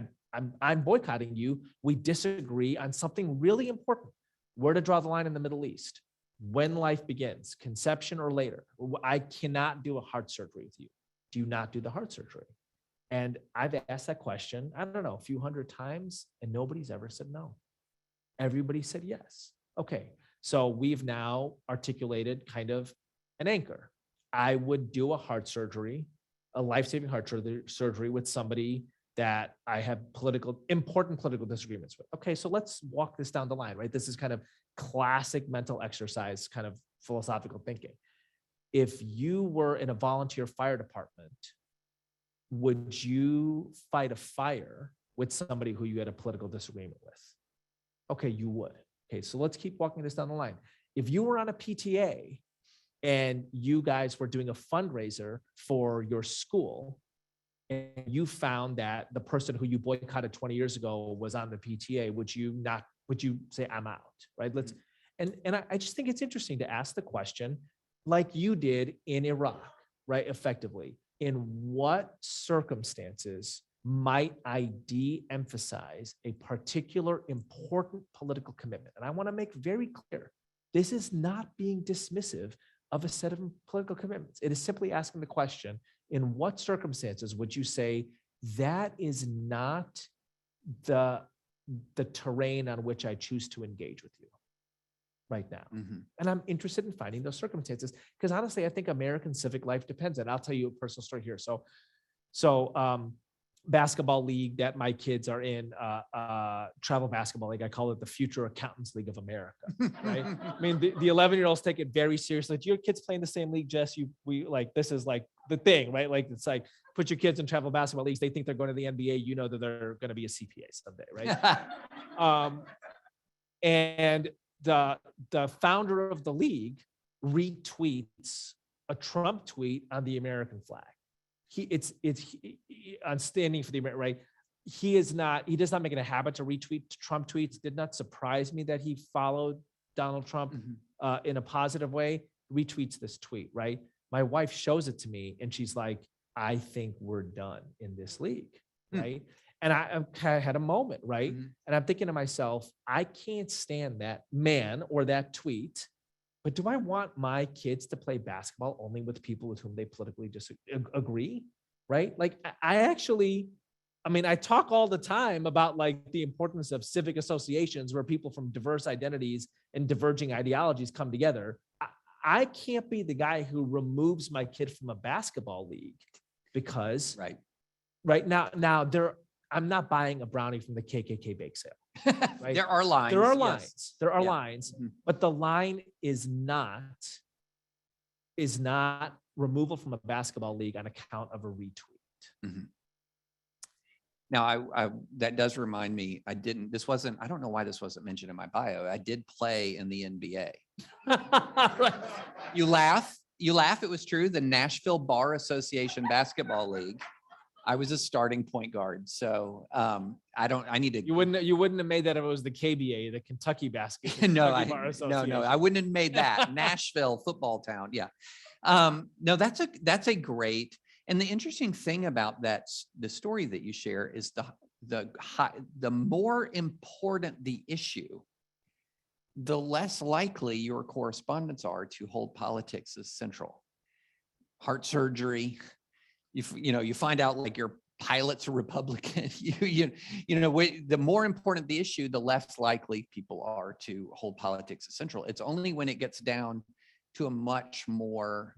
[SPEAKER 3] I'm boycotting you. We disagree on something really important. Where to draw the line in the Middle East, when life begins, conception or later. I cannot do a heart surgery with you. Do you not do the heart surgery? And I've asked that question, I don't know, a few hundred times, and nobody's ever said no. Everybody said yes. Okay, so we've now articulated kind of an anchor. I would do a heart surgery, a life-saving heart surgery with somebody that I have important political disagreements with. Okay, so let's walk this down the line, right? This is kind of classic mental exercise, kind of philosophical thinking. If you were in a volunteer fire department, would you fight a fire with somebody who you had a political disagreement with? Okay, you would. Okay, so let's keep walking this down the line. If you were on a PTA and you guys were doing a fundraiser for your school, and you found that the person who you boycotted 20 years ago was on the PTA, would you say, I'm out, right? And I just think it's interesting to ask the question, like you did in Iraq, right? Effectively, in what circumstances might I de-emphasize a particular important political commitment? And I want to make very clear, this is not being dismissive of a set of political commitments. It is simply asking the question, in what circumstances would you say that is not the terrain on which I choose to engage with you right now? And I'm interested in finding those circumstances, because honestly, I think American civic life depends on it. I'll tell you a personal story here. So basketball league that my kids are in, travel basketball league. I call it the Future Accountants League of America, right? I mean, the 11-year-olds take it very seriously. Do your kids play in the same league, Jess? This is like the thing, right? Like, it's like, put your kids in travel basketball leagues. They think they're going to the NBA. You know that they're going to be a CPA someday, right? And the founder of the league retweets a Trump tweet on the American flag. It's on standing for the American, right? He does not make it a habit to retweet Trump tweets. Did not surprise me that he followed Donald Trump in a positive way. Retweets this tweet, right? My wife shows it to me and she's like, I think we're done in this league, right? And I had a moment, right? And I'm thinking to myself, I can't stand that man or that tweet. But do I want my kids to play basketball only with people with whom they politically disagree, right? Like, I talk all the time about like the importance of civic associations where people from diverse identities and diverging ideologies come together. I can't be the guy who removes my kid from a basketball league because right now I'm not buying a brownie from the KKK bake sale. Right?
[SPEAKER 4] There are lines.
[SPEAKER 3] There are
[SPEAKER 4] yes.
[SPEAKER 3] lines. There are lines, but the line is not removal from a basketball league on account of a retweet.
[SPEAKER 4] Mhm. Now, I that does remind me, I don't know why this wasn't mentioned in my bio. I did play in the NBA.
[SPEAKER 3] Right.
[SPEAKER 4] You laugh, it was true. The Nashville Bar Association Basketball League. I was a starting point guard. So I need to.
[SPEAKER 3] You wouldn't have made that if it was the KBA, the Kentucky Basketball.
[SPEAKER 4] No,
[SPEAKER 3] Kentucky Bar
[SPEAKER 4] no,
[SPEAKER 3] Association.
[SPEAKER 4] I wouldn't have made that. Nashville football town. Yeah. No, that's a great. And the interesting thing about the story that you share is the more important the issue, the less likely your correspondents are to hold politics as central. Heart surgery, you find out like your pilot's a Republican. The more important the issue, the less likely people are to hold politics as central. It's only when it gets down to a much more,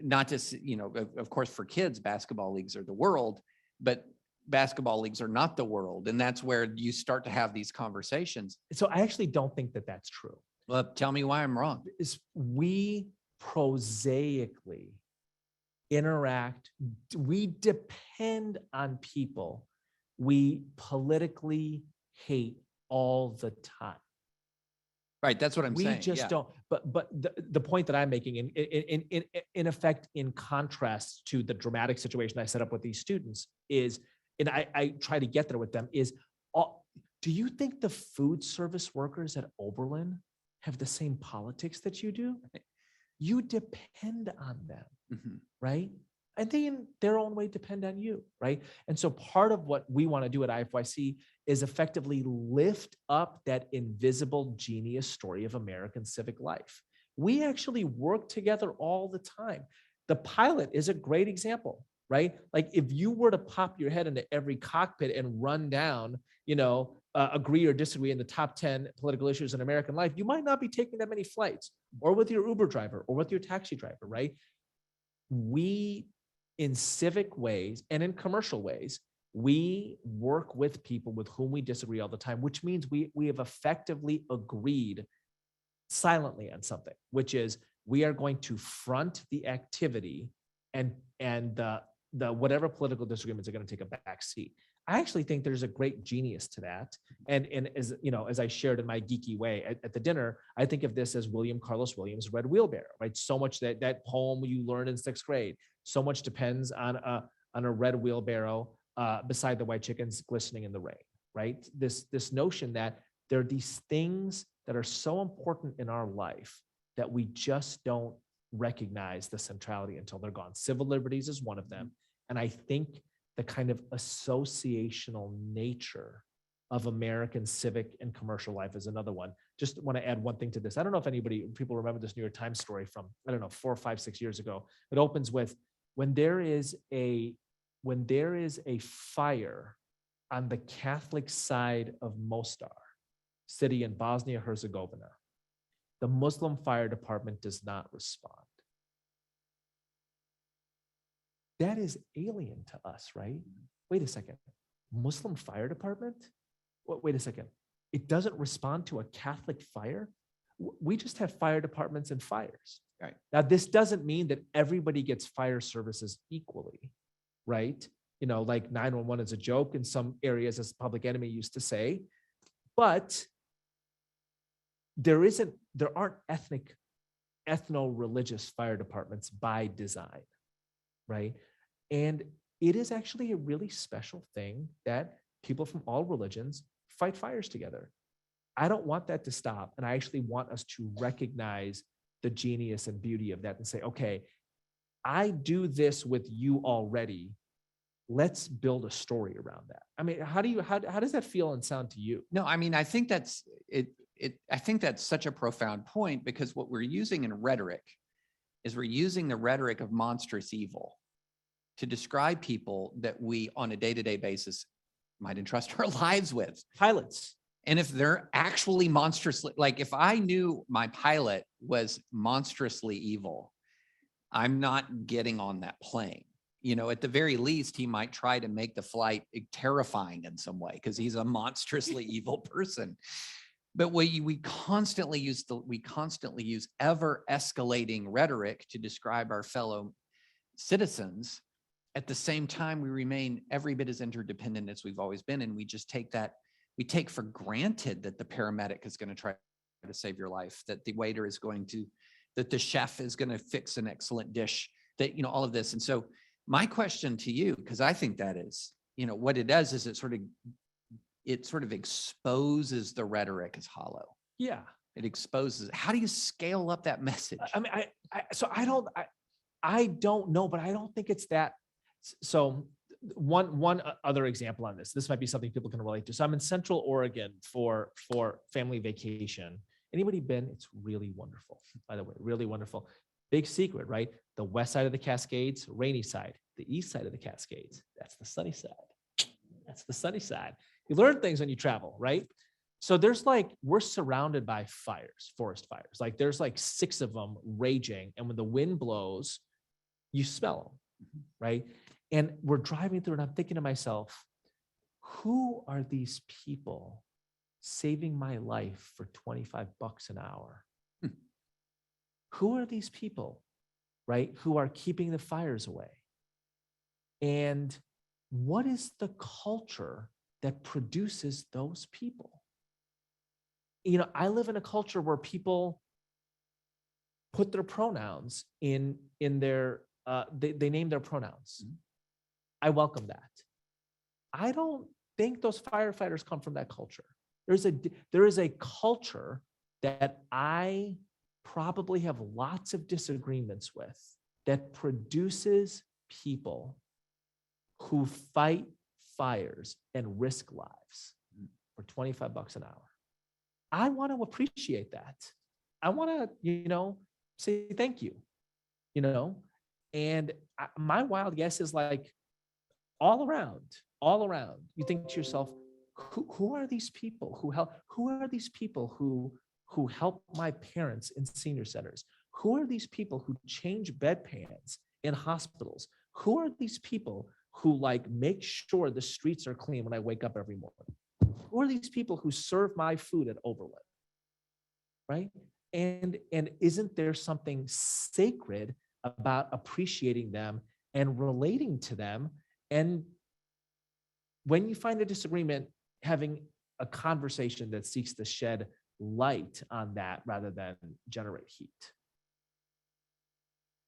[SPEAKER 4] not just, of course, for kids, basketball leagues are the world, but basketball leagues are not the world. And that's where you start to have these conversations.
[SPEAKER 3] So I actually don't think that that's true.
[SPEAKER 4] Well, tell me why I'm wrong.
[SPEAKER 3] Is we prosaically interact, we depend on people we politically hate all the time.
[SPEAKER 4] Right. That's what I'm saying.
[SPEAKER 3] We just
[SPEAKER 4] yeah.
[SPEAKER 3] don't. But the point that I'm making, in effect, in contrast to the dramatic situation I set up with these students, is, and I try to get there with them, is, do you think the food service workers at Oberlin have the same politics that you do? You depend on them,
[SPEAKER 4] Mhm.
[SPEAKER 3] right? And they, in their own way, depend on you, right? And so part of what we want to do at IFYC is effectively lift up that invisible genius story of American civic life. We actually work together all the time. The pilot is a great example, right? Like if you were to pop your head into every cockpit and run down, agree or disagree in the top 10 political issues in American life, you might not be taking that many flights, or with your Uber driver, or with your taxi driver, right? We, in civic ways and in commercial ways, we work with people with whom we disagree all the time, which means we have effectively agreed silently on something, which is we are going to front the activity and the whatever political disagreements are going to take a back seat. I actually think there's a great genius to that. And as I shared in my geeky way at the dinner, I think of this as William Carlos Williams' Red Wheelbarrow, right? So much that poem you learned in 6th grade, so much depends on a red wheelbarrow beside the white chickens glistening in the rain, right? This notion that there are these things that are so important in our life that we just don't recognize the centrality until they're gone. Civil liberties is one of them. And I think the kind of associational nature of American civic and commercial life is another one. Just want to add one thing to this. I don't know if people remember this New York Times story from, 4 or 5, 6 years ago. It opens with, when there is a fire on the Catholic side of Mostar, city in Bosnia-Herzegovina, the Muslim fire department does not respond. That is alien to us, right? Wait a second. Muslim fire department? Wait a second. It doesn't respond to a Catholic fire? We just have fire departments and fires.
[SPEAKER 4] Right.
[SPEAKER 3] Now, this doesn't mean that everybody gets fire services equally, right? Like 911 is a joke in some areas, as Public Enemy used to say, but there aren't ethno-religious fire departments by design, right? And it is actually a really special thing that people from all religions fight fires together. I don't want that to stop. And I actually want us to recognize the genius and beauty of that and say, okay, I do this with you already. Let's build a story around that. I mean, how does that feel and sound to you?
[SPEAKER 4] No, I mean, I think that's it. I think that's such a profound point, because what we're using in rhetoric is we're using the rhetoric of monstrous evil to describe people that we on a day-to-day basis might entrust our lives with.
[SPEAKER 3] Pilots.
[SPEAKER 4] And if they're actually monstrously, like if I knew my pilot was monstrously evil, I'm not getting on that plane. At the very least, he might try to make the flight terrifying in some way because he's a monstrously evil person. But we constantly use ever escalating rhetoric to describe our fellow citizens. At the same time, we remain every bit as interdependent as we've always been. And we just take for granted that the paramedic is going to try to save your life, that the waiter is going to, that the chef is going to fix an excellent dish, that, all of this. And so my question to you, because I think that is, what it does is it sort of exposes the rhetoric as hollow.
[SPEAKER 3] Yeah.
[SPEAKER 4] It exposes. How do you scale up that message?
[SPEAKER 3] I mean, I don't know, but I don't think it's that. So one other example on this might be something people can relate to. So I'm in Central Oregon for family vacation. Anybody been? It's really wonderful, by the way, really wonderful. Big secret, right? The west side of the Cascades, rainy side. The east side of the Cascades, that's the sunny side. That's the sunny side. You learn things when you travel, right? So we're surrounded by fires, forest fires. Like there's 6 of them raging. And when the wind blows, you smell them, right? And we're driving through and I'm thinking to myself, who are these people saving my life for $25 an hour? Who are these people, right? Who are keeping the fires away? And what is the culture that produces those people? I live in a culture where people put their pronouns in their, they name their pronouns. I welcome that. I don't think those firefighters come from that culture. There is a culture that I probably have lots of disagreements with that produces people who fight fires and risk lives for $25 an hour. I want to appreciate that. I want to, say thank you, and my wild guess is all around, you think to yourself, who are these people who are these people who help my parents in senior centers? Who are these people who change bedpans in hospitals? Who are these people who make sure the streets are clean when I wake up every morning? Who are these people who serve my food at Oberlin? Right? And isn't there something sacred about appreciating them and relating to them? And when you find a disagreement, having a conversation that seeks to shed light on that rather than generate heat.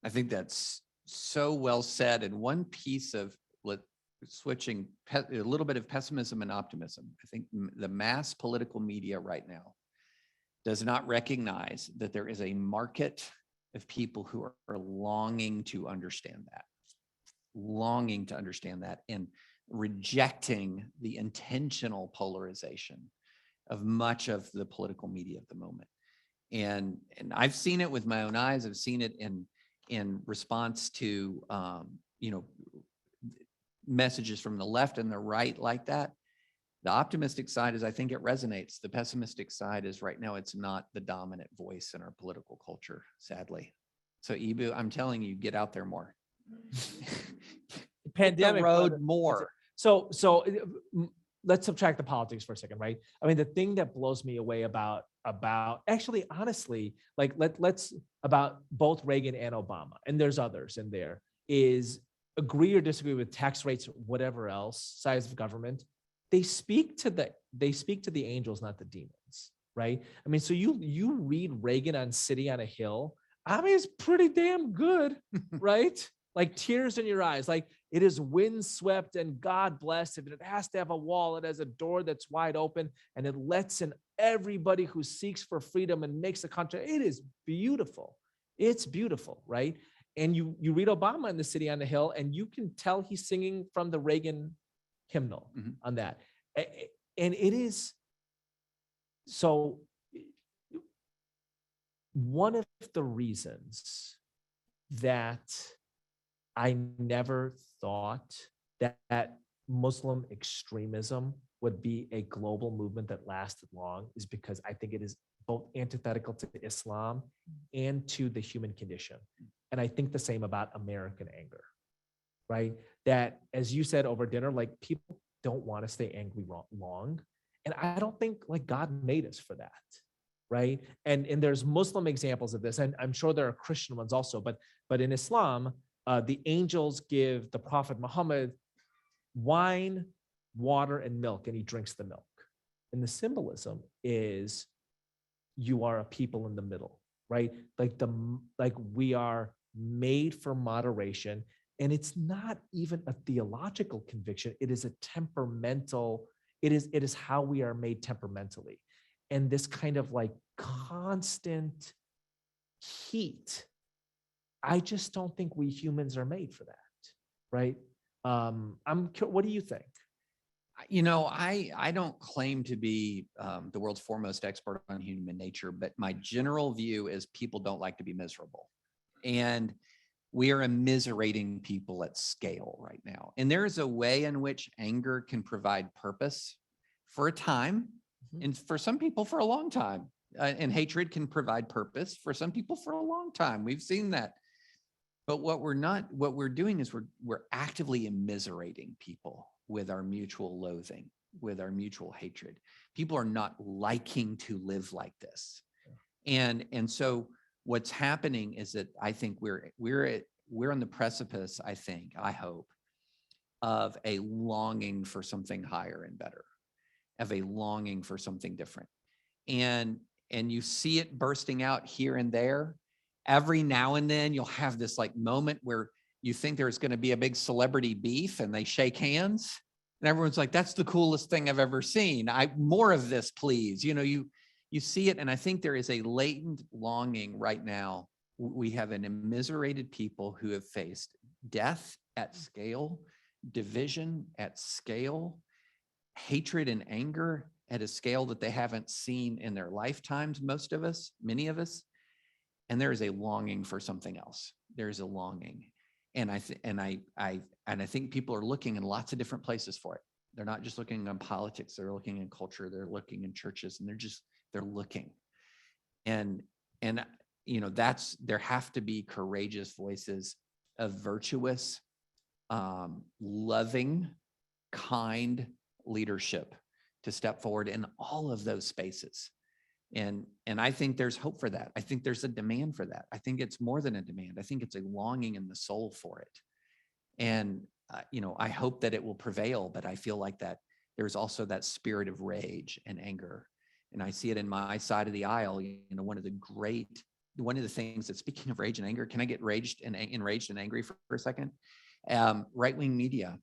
[SPEAKER 4] I think that's so well said. And one piece of switching a little bit of pessimism and optimism. I think the mass political media right now does not recognize that there is a market of people who are longing to understand that and rejecting the intentional polarization of much of the political media at the moment. And I've seen it with my own eyes. I've seen it in response to, messages from the left and the right like that. The optimistic side is I think it resonates. The pessimistic side is right now it's not the dominant voice in our political culture, sadly. So Eboo, I'm telling you, get out there more.
[SPEAKER 3] Pandemic
[SPEAKER 4] the road more.
[SPEAKER 3] So let's subtract the politics for a second, right? I mean, the thing that blows me away about actually, honestly, let's about both Reagan and Obama, and there's others in there, is agree or disagree with tax rates, whatever else, size of government. They speak to the angels, not the demons, right? I mean, so you read Reagan on City on a Hill. I mean, it's pretty damn good, right? Tears in your eyes, it is windswept and God blessed. If it has to have a wall, it has a door that's wide open and it lets in everybody who seeks for freedom and makes a country. It is beautiful. It's beautiful, right? And you read Obama in the City on the Hill and you can tell he's singing from the Reagan hymnal on that. And it is, so one of the reasons that I never thought that Muslim extremism would be a global movement that lasted long is because I think it is both antithetical to Islam and to the human condition. And I think the same about American anger, right? That, as you said over dinner, people don't want to stay angry long. And I don't think like God made us for that. Right. And there's Muslim examples of this, and I'm sure there are Christian ones also, but in Islam, the angels give the Prophet Muhammad wine, water, and milk, and he drinks the milk. And the symbolism is you are a people in the middle, right? Like we are made for moderation. And it's not even a theological conviction. It is a temperamental, it is how we are made temperamentally. And this kind of like constant heat, I just don't think we humans are made for that, right? What do you think?
[SPEAKER 4] I don't claim to be the world's foremost expert on human nature, but my general view is people don't like to be miserable. And we are immiserating people at scale right now. And there is a way in which anger can provide purpose for a time, and for some people for a long time. And hatred can provide purpose for some people for a long time. We've seen that. But what we're doing is we're actively immiserating people with our mutual loathing, with our mutual hatred. People are not liking to live like this. And so what's happening is that I think we're on the precipice, I hope, of a longing for something higher and better, of a longing for something different. And you see it bursting out here and there. Every now and then you'll have this like moment where you think there's going to be a big celebrity beef and they shake hands and everyone's like, that's the coolest thing I've ever seen. More of this, please. You see it. And I think there is a latent longing right now. We have an immiserated people who have faced death at scale, division at scale, hatred and anger at a scale that they haven't seen in their lifetimes, most of us, many of us. And there is a longing for something else. There is a longing. And I think people are looking in lots of different places for it. They're not just looking on politics, they're looking in culture, they're looking in churches, and they're looking. And there have to be courageous voices of virtuous, loving, kind leadership to step forward in all of those spaces. And I think there's hope for that. I think there's a demand for that. I think it's more than a demand. I think it's a longing in the soul for it. And, I hope that it will prevail, but I feel like that there's also that spirit of rage and anger. And I see it in my side of the aisle. One of the things that, speaking of rage and anger, can I get enraged and angry for a second? Right-wing media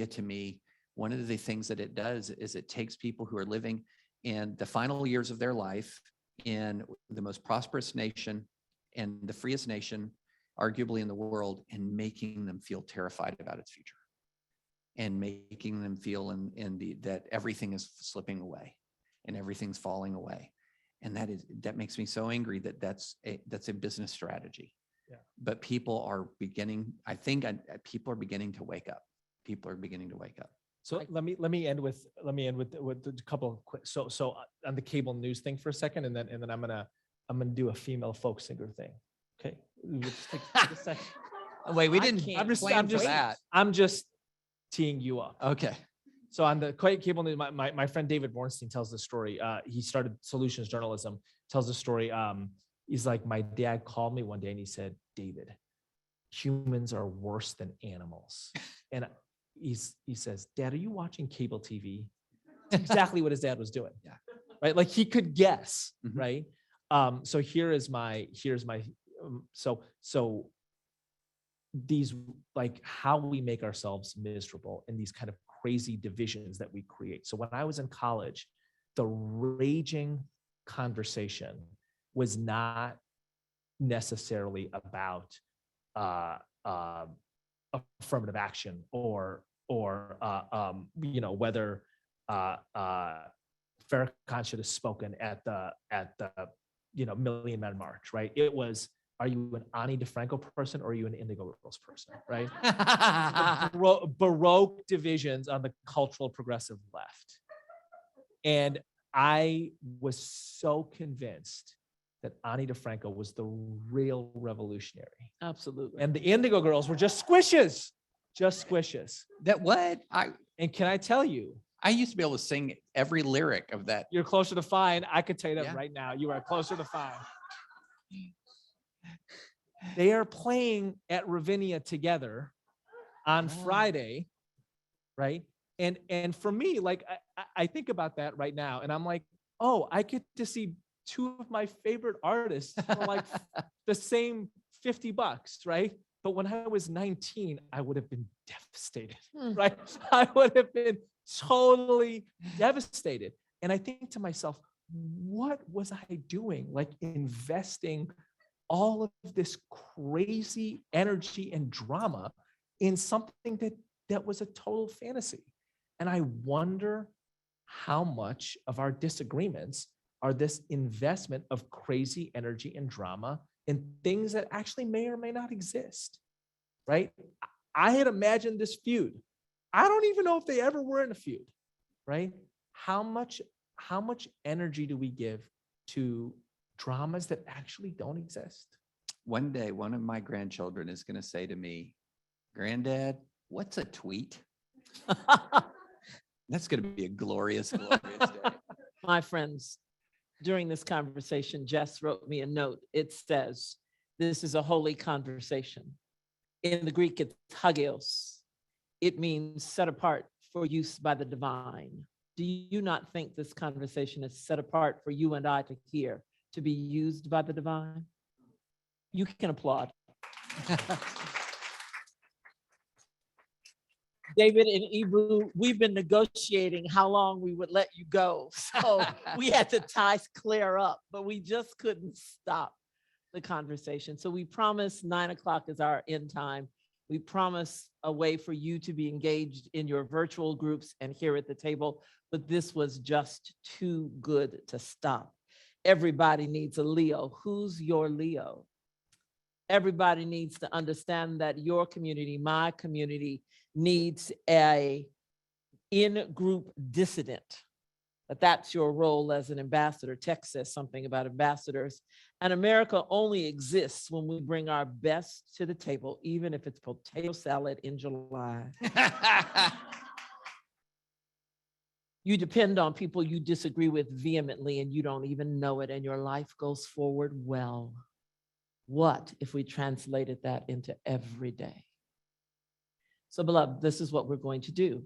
[SPEAKER 4] to me, one of the things that it does is it takes people who are living in the final years of their life in the most prosperous nation and the freest nation, arguably in the world, and making them feel terrified about its future, and making them feel that everything is slipping away and everything's falling away. And that makes me so angry that's a business strategy. Yeah. But people are beginning to wake up. People are beginning to wake up.
[SPEAKER 3] So let me end with a couple of quick. So on the cable news thing for a second, and then I'm gonna do a female folk singer thing. Okay, we'll just take a second.
[SPEAKER 4] Wait, we didn't plan for that.
[SPEAKER 3] I'm just teeing you up.
[SPEAKER 4] Okay.
[SPEAKER 3] So on the cable news, my friend David Bornstein tells the story. He started Solutions Journalism. Tells the story. He's like, my dad called me one day and he said, David, humans are worse than animals. And he says, Dad, are you watching cable TV? That's exactly what his dad was doing.
[SPEAKER 4] Yeah.
[SPEAKER 3] Right. Like he could guess.
[SPEAKER 4] Mm-hmm.
[SPEAKER 3] Right. So so these, like, how we make ourselves miserable and these kind of crazy divisions that we create. So when I was in college, the raging conversation was not necessarily about affirmative action or whether Farrakhan should have spoken at the Million Man March, right? It was, are you an Ani DeFranco person or are you an Indigo Girls person, right? Baroque divisions on the cultural progressive left. And I was so convinced that Ani DeFranco was the real revolutionary.
[SPEAKER 2] Absolutely.
[SPEAKER 3] And the Indigo Girls were just squishes. That what?
[SPEAKER 4] And
[SPEAKER 3] can I tell you,
[SPEAKER 4] I used to be able to sing every lyric of that.
[SPEAKER 3] You're closer to fine. I could tell you that
[SPEAKER 4] Yeah.
[SPEAKER 3] right now. You are closer to fine. They are playing at Ravinia together on
[SPEAKER 4] Oh.
[SPEAKER 3] Friday, right? And for me, like I think about that right now, and I'm like, oh, I get to see two of my favorite artists for like the same $50, right? But when I was 19, I would have been devastated, right? I would have been totally devastated. And I think to myself, what was I doing? Like investing all of this crazy energy and drama in something that was a total fantasy. And I wonder how much of our disagreements are this investment of crazy energy and drama in things that actually may or may not exist, right? I had imagined this feud. I don't even know if they ever were in a feud, right? How much energy do we give to dramas that actually don't exist?
[SPEAKER 4] One day, one of my grandchildren is going to say to me, "Granddad, what's a tweet?" That's going to be a glorious, glorious day.
[SPEAKER 2] My friends, during this conversation, Jess wrote me a note. It says, this is a holy conversation. In the Greek, it's hagios. It means set apart for use by the divine. Do you not think this conversation is set apart for you and I to hear, to be used by the divine? You can applaud. David and Eboo, we've been negotiating how long we would let you go. So we had to tie clear up, but we just couldn't stop the conversation. So we promised 9 o'clock is our end time. We promise a way for you to be engaged in your virtual groups and here at the table, but this was just too good to stop. Everybody needs a Leo. Who's your Leo? Everybody needs to understand that your community, my community, needs a in-group dissident. But that's your role as an ambassador. Text says something about ambassadors. And America only exists when we bring our best to the table, even if it's potato salad in July. You depend on people you disagree with vehemently and you don't even know it, and your life goes forward well. What if we translated that into every day? So, beloved, this is what we're going to do.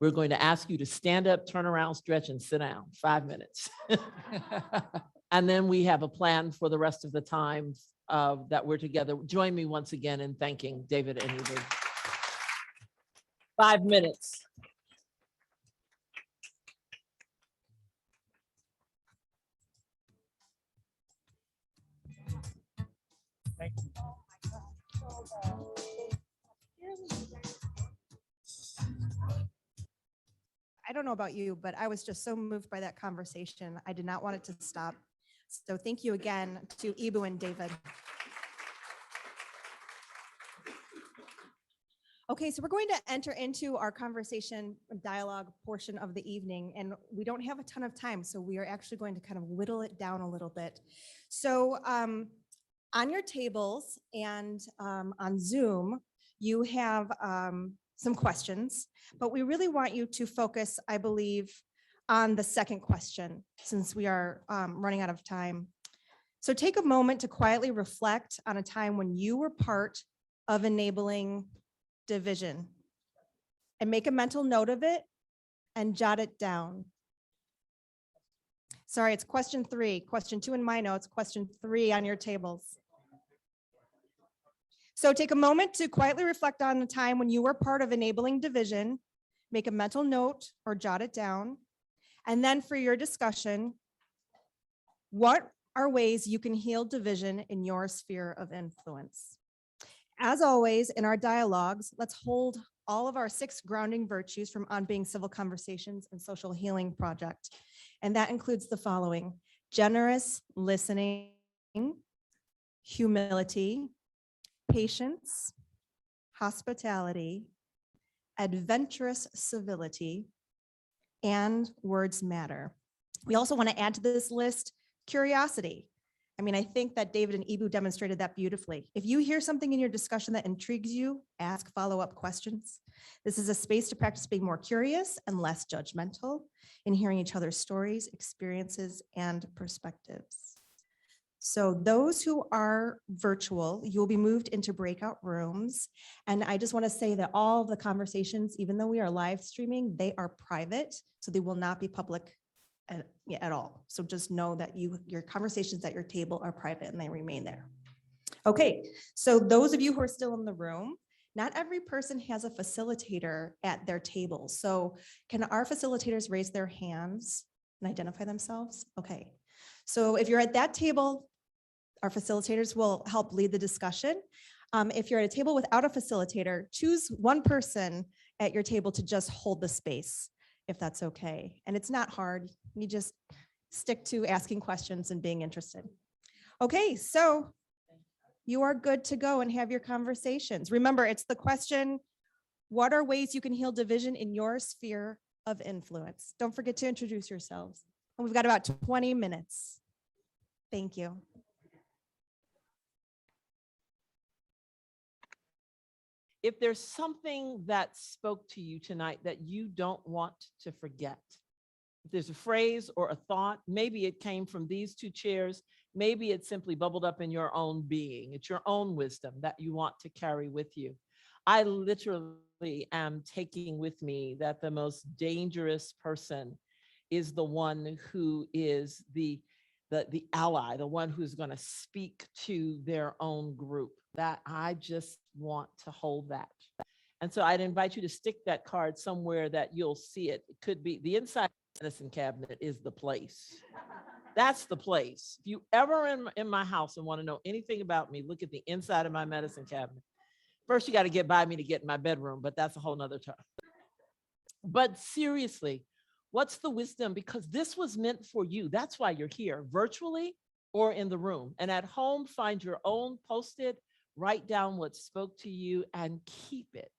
[SPEAKER 2] We're going to ask you to stand up, turn around, stretch, and sit down, 5 minutes. And then we have a plan for the rest of the time that we're together. Join me once again in thanking David and Eboo. 5 minutes.
[SPEAKER 3] Thank you.
[SPEAKER 1] I don't know about you, but I was just so moved by that conversation. I did not want it to stop. So thank you again to Eboo and David. Okay, so we're going to enter into our conversation dialogue portion of the evening, and we don't have a ton of time, so we are actually going to kind of whittle it down a little bit. So on your tables and on Zoom, you have some questions, but we really want you to focus, I believe, on the second question, since we are running out of time. So take a moment to quietly reflect on a time when you were part of enabling division, and make a mental note of it and jot it down. Sorry, it's question 3. Question 2 in my notes, question 3 on your tables. So take a moment to quietly reflect on the time when you were part of enabling division, make a mental note or jot it down. And then for your discussion, what are ways you can heal division in your sphere of influence? As always, in our dialogues, let's hold all of our 6 grounding virtues from On Being Civil Conversations and Social Healing Project. And that includes the following: generous listening, humility, patience, hospitality, adventurous civility, and words matter. We also want to add to this list curiosity, I mean, I think that David and Eboo demonstrated that beautifully. If you hear something in your discussion that intrigues you, ask follow-up questions. This is a space to practice being more curious and less judgmental in hearing each other's stories, experiences, and perspectives. So those who are virtual, you'll be moved into breakout rooms. And I just want to say that all of the conversations, even though we are live streaming, they are private, so they will not be public at all. So just know that your conversations at your table are private and they remain there. Okay, so those of you who are still in the room, not every person has a facilitator at their table. So can our facilitators raise their hands and identify themselves? Okay, so if you're at that table, our facilitators will help lead the discussion. If you're at a table without a facilitator, choose one person at your table to just hold the space, if that's okay. And it's not hard. You just stick to asking questions and being interested. Okay, so you are good to go and have your conversations. Remember, it's the question, what are ways you can heal division in your sphere of influence? Don't forget to introduce yourselves. And we've got about 20 minutes. Thank you.
[SPEAKER 2] If there's something that spoke to you tonight that you don't want to forget, if there's a phrase or a thought, maybe it came from these two chairs, maybe it simply bubbled up in your own being. It's your own wisdom that you want to carry with you. I literally am taking with me that the most dangerous person is the one who is the ally, the one who's going to speak to their own group. That I just want to hold that. And so I'd invite you to stick that card somewhere that you'll see it. It could be the inside medicine cabinet is the place. That's the place. If you ever in my house and want to know anything about me, look at the inside of my medicine cabinet. First, you got to get by me to get in my bedroom, but that's a whole nother time. But seriously, what's the wisdom? Because this was meant for you. That's why you're here, virtually or in the room. And at home, find your own Post-it, write down what spoke to you and keep it,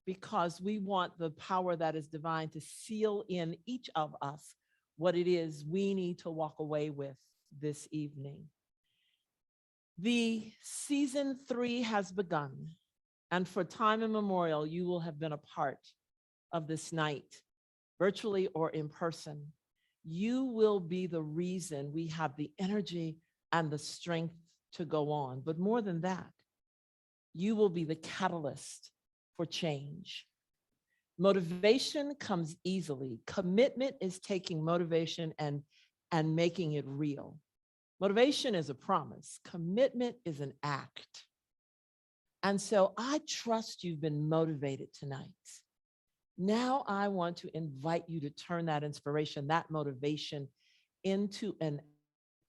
[SPEAKER 2] because we want the power that is divine to seal in each of us what it is we need to walk away with this evening. The season 3 has begun, and for time immemorial, you will have been a part of this night, virtually or in person. You will be the reason we have the energy and the strength to go on. But more than that, you will be the catalyst for change. Motivation comes easily. Commitment is taking motivation and making it real. Motivation is a promise. Commitment is an act. And so I trust you've been motivated tonight. Now I want to invite you to turn that inspiration, that motivation, into an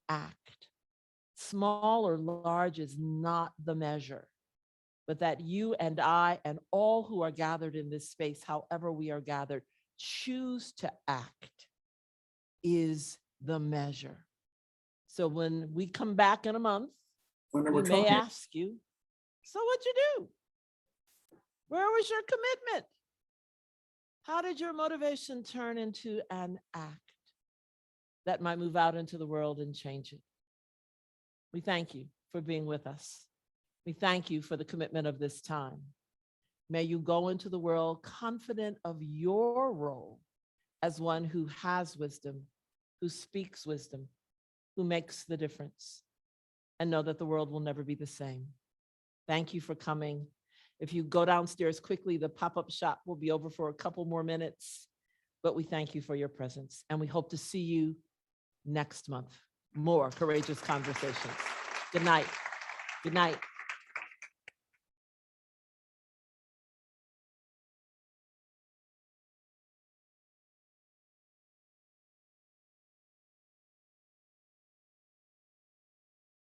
[SPEAKER 2] act. Small or large is not the measure, but that you and I and all who are gathered in this space, however we are gathered, choose to act is the measure. So when we come back in a month, we may ask you, so what'd you do? Where was your commitment? How did your motivation turn into an act that might move out into the world and change it? We thank you for being with us. We thank you for the commitment of this time. May you go into the world confident of your role as one who has wisdom, who speaks wisdom, who makes the difference, and know that the world will never be the same. Thank you for coming. If you go downstairs quickly, the pop-up shop will be over for a couple more minutes, but we thank you for your presence, and we hope to see you next month. More courageous conversations. Good night. Good night.